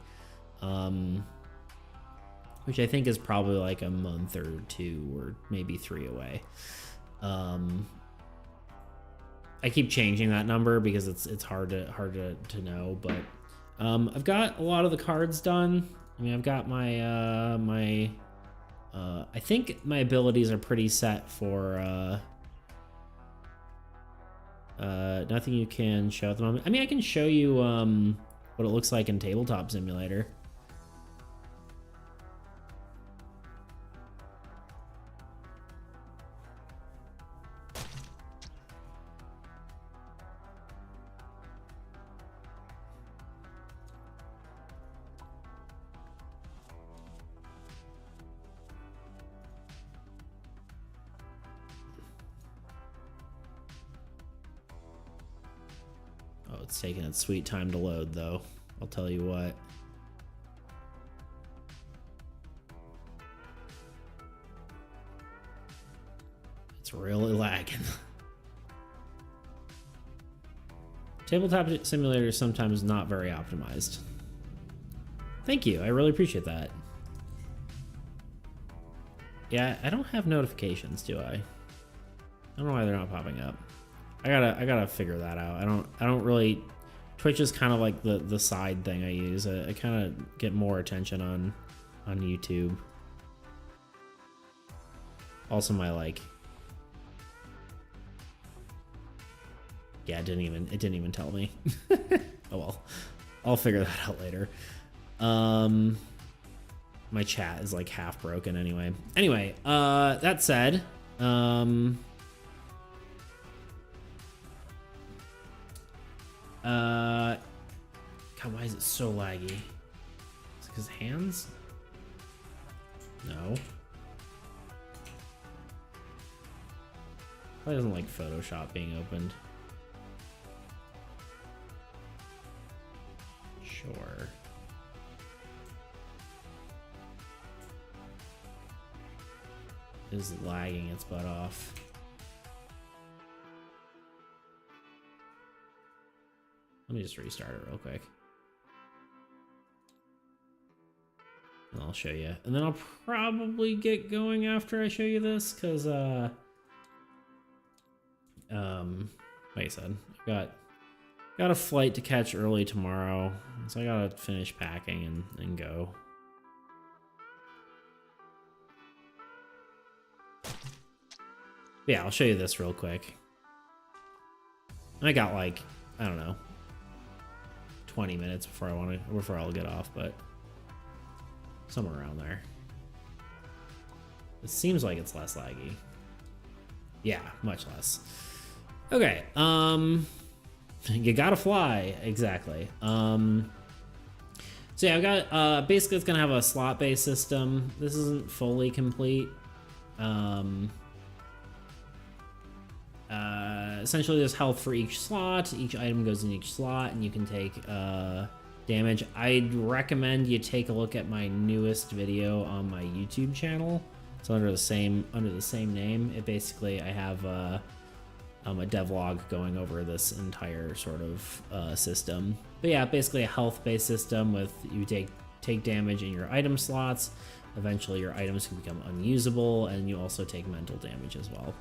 which I think is probably like a month or 2 or maybe 3 away. I keep changing that number because it's hard to know, but I've got a lot of the cards done. I mean, I've got my I think my abilities are pretty set for nothing you can show at the moment. I mean, I can show you what it looks like in Tabletop Simulator. It's taking its sweet time to load, though. I'll tell you what. It's really lagging. Tabletop Simulator is sometimes not very optimized. Thank you. I really appreciate that. Yeah, I don't have notifications, do I? I don't know why they're not popping up. I gotta figure that out. I don't really. Twitch is kind of like the side thing I use. I kind of get more attention on YouTube. Also, my like. Yeah, it didn't even tell me. Oh well, I'll figure that out later. My chat is like half broken anyway. Anyway, that said, God, why is it so laggy? Is it because hands? No. Probably doesn't like Photoshop being opened. Sure. It is lagging its butt off. Let me just restart it real quick. And I'll show you. And then I'll probably get going after I show you this, because, like I said, I've got a flight to catch early tomorrow, so I gotta finish packing and go. Yeah, I'll show you this real quick. I got like, I don't know, 20 minutes before I'll get off, but somewhere around there. It seems like it's less laggy. Yeah, much less. Okay, you gotta fly, exactly. So yeah, I've got, basically it's gonna have a slot-based system. This isn't fully complete. Essentially there's health for each slot. Each item goes in each slot, and you can take, damage. I'd recommend you take a look at my newest video on my YouTube channel. It's under the same name. It basically, I have, a devlog going over this entire sort of system. But yeah, basically a health-based system with you take damage in your item slots. Eventually your items can become unusable, and you also take mental damage as well.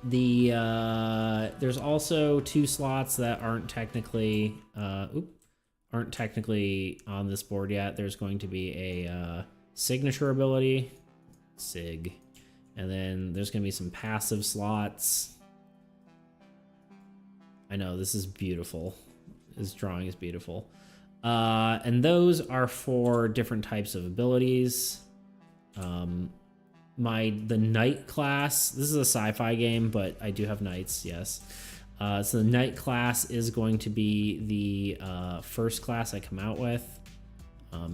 There's also 2 slots that aren't technically on this board yet. There's going to be a signature ability, Sig. And then there's going to be some passive slots. I know, this is beautiful. This drawing is beautiful. And those are for different types of abilities. The Knight class, this is a sci-fi game, but I do have knights, yes. So the Knight class is going to be the first class I come out with.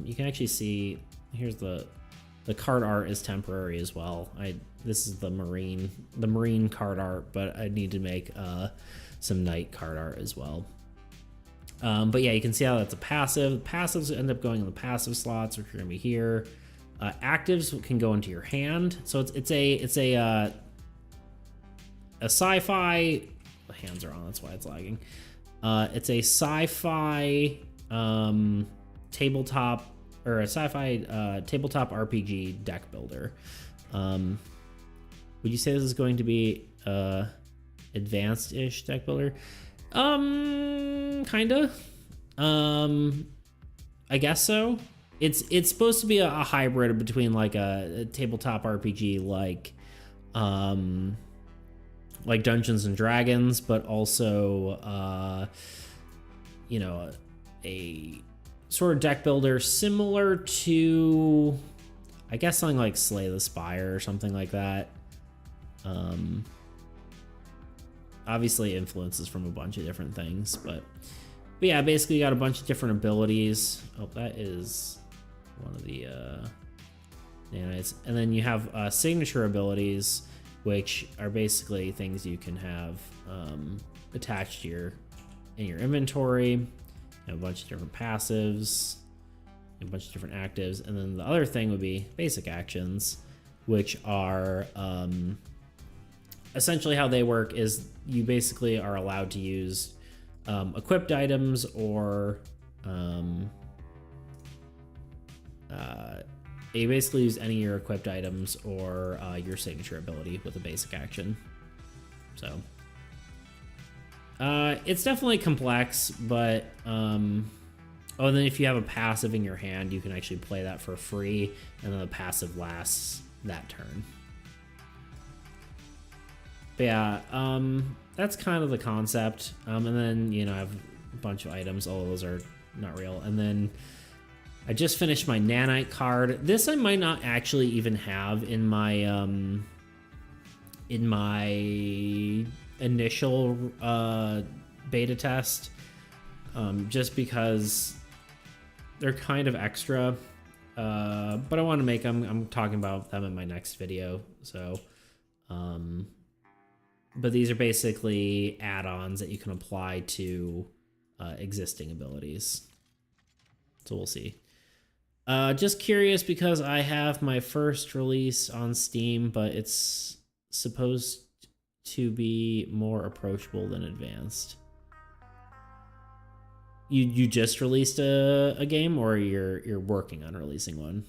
You can actually see, here's the card art is temporary as well. This is the marine card art, but I need to make some Knight card art as well. But yeah, you can see how that's a passive. Passives end up going in the passive slots, which are gonna be here. Actives can go into your hand. So it's a sci-fi. The hands are on, that's why it's lagging. It's a sci-fi tabletop, or a sci-fi tabletop RPG deck builder. Would you say this is going to be advanced-ish deck builder? Kinda. I guess so. It's supposed to be a hybrid between like a tabletop RPG like Dungeons and Dragons, but also you know, a sort of deck builder similar to, I guess, something like Slay the Spire or something like that. Obviously influences from a bunch of different things, but yeah, basically you got a bunch of different abilities. Oh, that is one of the nanites. And then you have signature abilities, which are basically things you can have attached to in your inventory. You have a bunch of different passives, a bunch of different actives, and then the other thing would be basic actions, which are essentially how they work is you basically are allowed to use equipped items or you basically use any of your equipped items or your signature ability with a basic action. So it's definitely complex, but oh, and then if you have a passive in your hand, you can actually play that for free, and then the passive lasts that turn. But yeah, that's kind of the concept. And then, you know, I have a bunch of items. All of those are not real. And then I just finished my nanite card. This I might not actually even have in my initial beta test, just because they're kind of extra. But I want to make them. I'm talking about them in my next video. So, but these are basically add-ons that you can apply to existing abilities. So we'll see. Just curious because I have my first release on Steam, but it's supposed to be more approachable than advanced. You just released a game, or you're working on releasing one?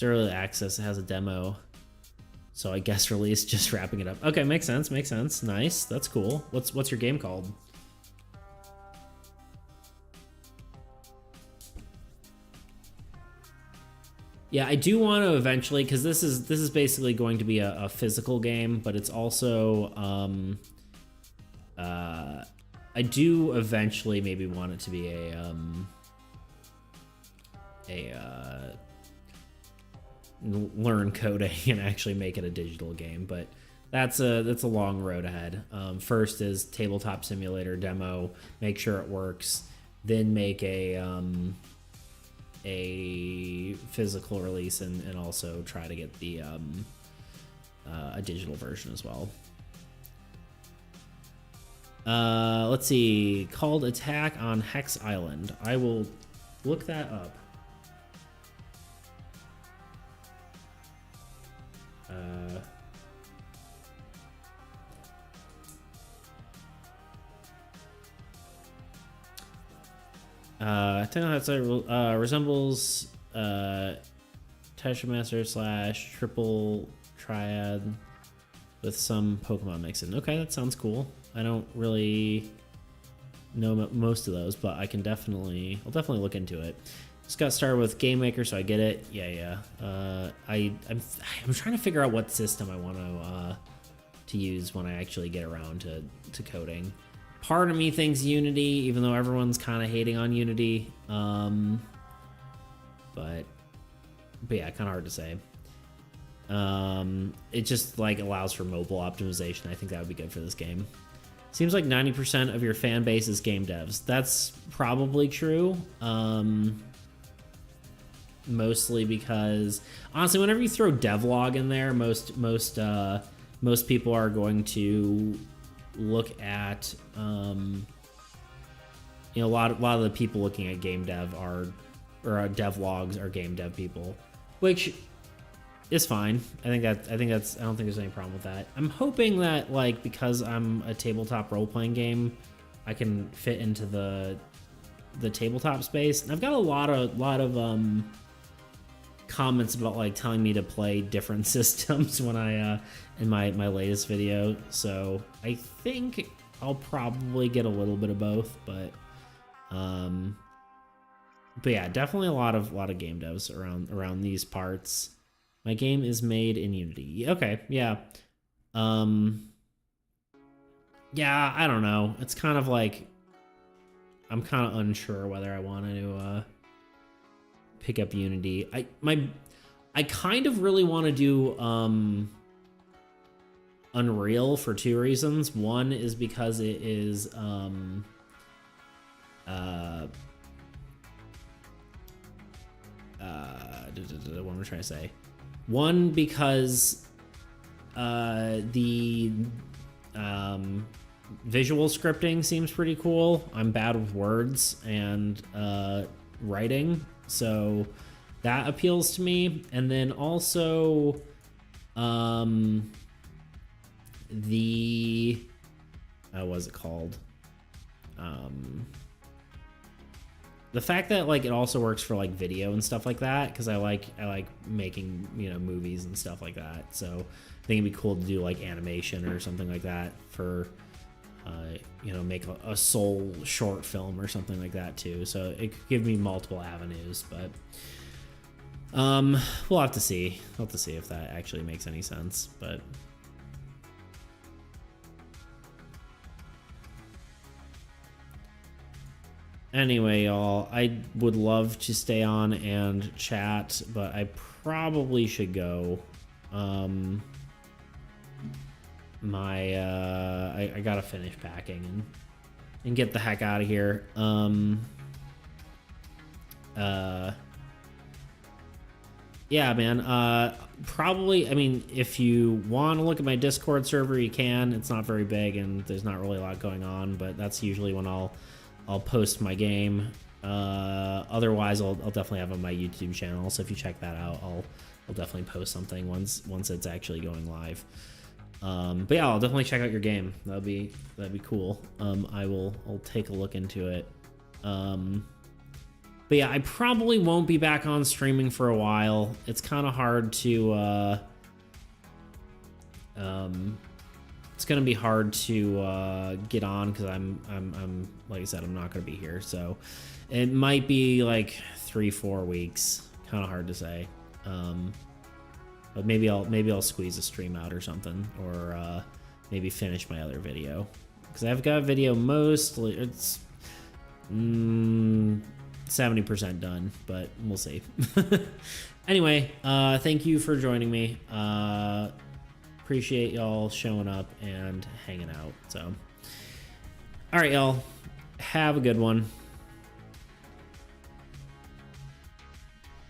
It's early access. It has a demo. So I guess release, just wrapping it up. Okay, makes sense, makes sense. Nice, that's cool. What's your game called? Yeah, I do want to eventually, because this is basically going to be a physical game, but it's also I do eventually maybe want it to be a learn coding and actually make it a digital game, but that's a long road ahead. First is Tabletop Simulator demo, make sure it works, then make a physical release and also try to get the a digital version as well. Let's see, called Attack on Hex Island. I will look that up. I think that's resembles Tetris Master / Triple Triad with some Pokemon mixing. Okay, that sounds cool. I don't really know most of those, but I'll definitely look into it. Just got started with Game Maker, so I get it. Yeah. I'm trying to figure out what system I want to use when I actually get around to coding. Part of me thinks Unity, even though everyone's kind of hating on Unity. But yeah, kind of hard to say. It just like allows for mobile optimization. I think that would be good for this game. Seems like 90% of your fan base is game devs. That's probably true. Mostly because honestly, whenever you throw devlog in there, most people are going to look at a lot of the people looking at game dev or devlogs are game dev people, which is fine. I don't think there's any problem with that. I'm hoping that like because I'm a tabletop role-playing game, I can fit into the tabletop space. And I've got a lot of comments about like telling me to play different systems when I in my latest video, so I think I'll probably get a little bit of both, but yeah, definitely a lot of game devs around these parts. My game is made in Unity. Okay, yeah. Yeah, I don't know. It's kind of like I'm kind of unsure whether I want to pick up Unity. I kind of really want to do Unreal for two reasons. One is because it is what am I trying to say? One, because the visual scripting seems pretty cool. I'm bad with words and writing, so that appeals to me. And then also the what's it called? The fact that like it also works for like video and stuff like that, because I like making movies and stuff like that. So I think it'd be cool to do like animation or something like that for make a soul short film or something like that too. So it could give me multiple avenues, but we'll have to see. We'll have to see if that actually makes any sense. But anyway, y'all, I would love to stay on and chat, but I probably should go. I gotta finish packing and get the heck out of here. Yeah, man. Probably, I mean, if you want to look at my Discord server, you can. It's not very big and there's not really a lot going on, but that's usually when I'll post my game. Otherwise, I'll definitely have on my YouTube channel. So if you check that out, I'll definitely post something once it's actually going live. But yeah, I'll definitely check out your game. That'd be cool. I'll take a look into it. But yeah, I probably won't be back on streaming for a while. It's kind of hard to it's gonna be hard to get on because I'm like I said, I'm not gonna be here. So it might be like 3-4 weeks. Kind of hard to say. But maybe I'll squeeze a stream out or something, or maybe finish my other video because I've got a video mostly. It's 70% done, but we'll see. Anyway, thank you for joining me. Appreciate y'all showing up and hanging out. So, all right, y'all, have a good one.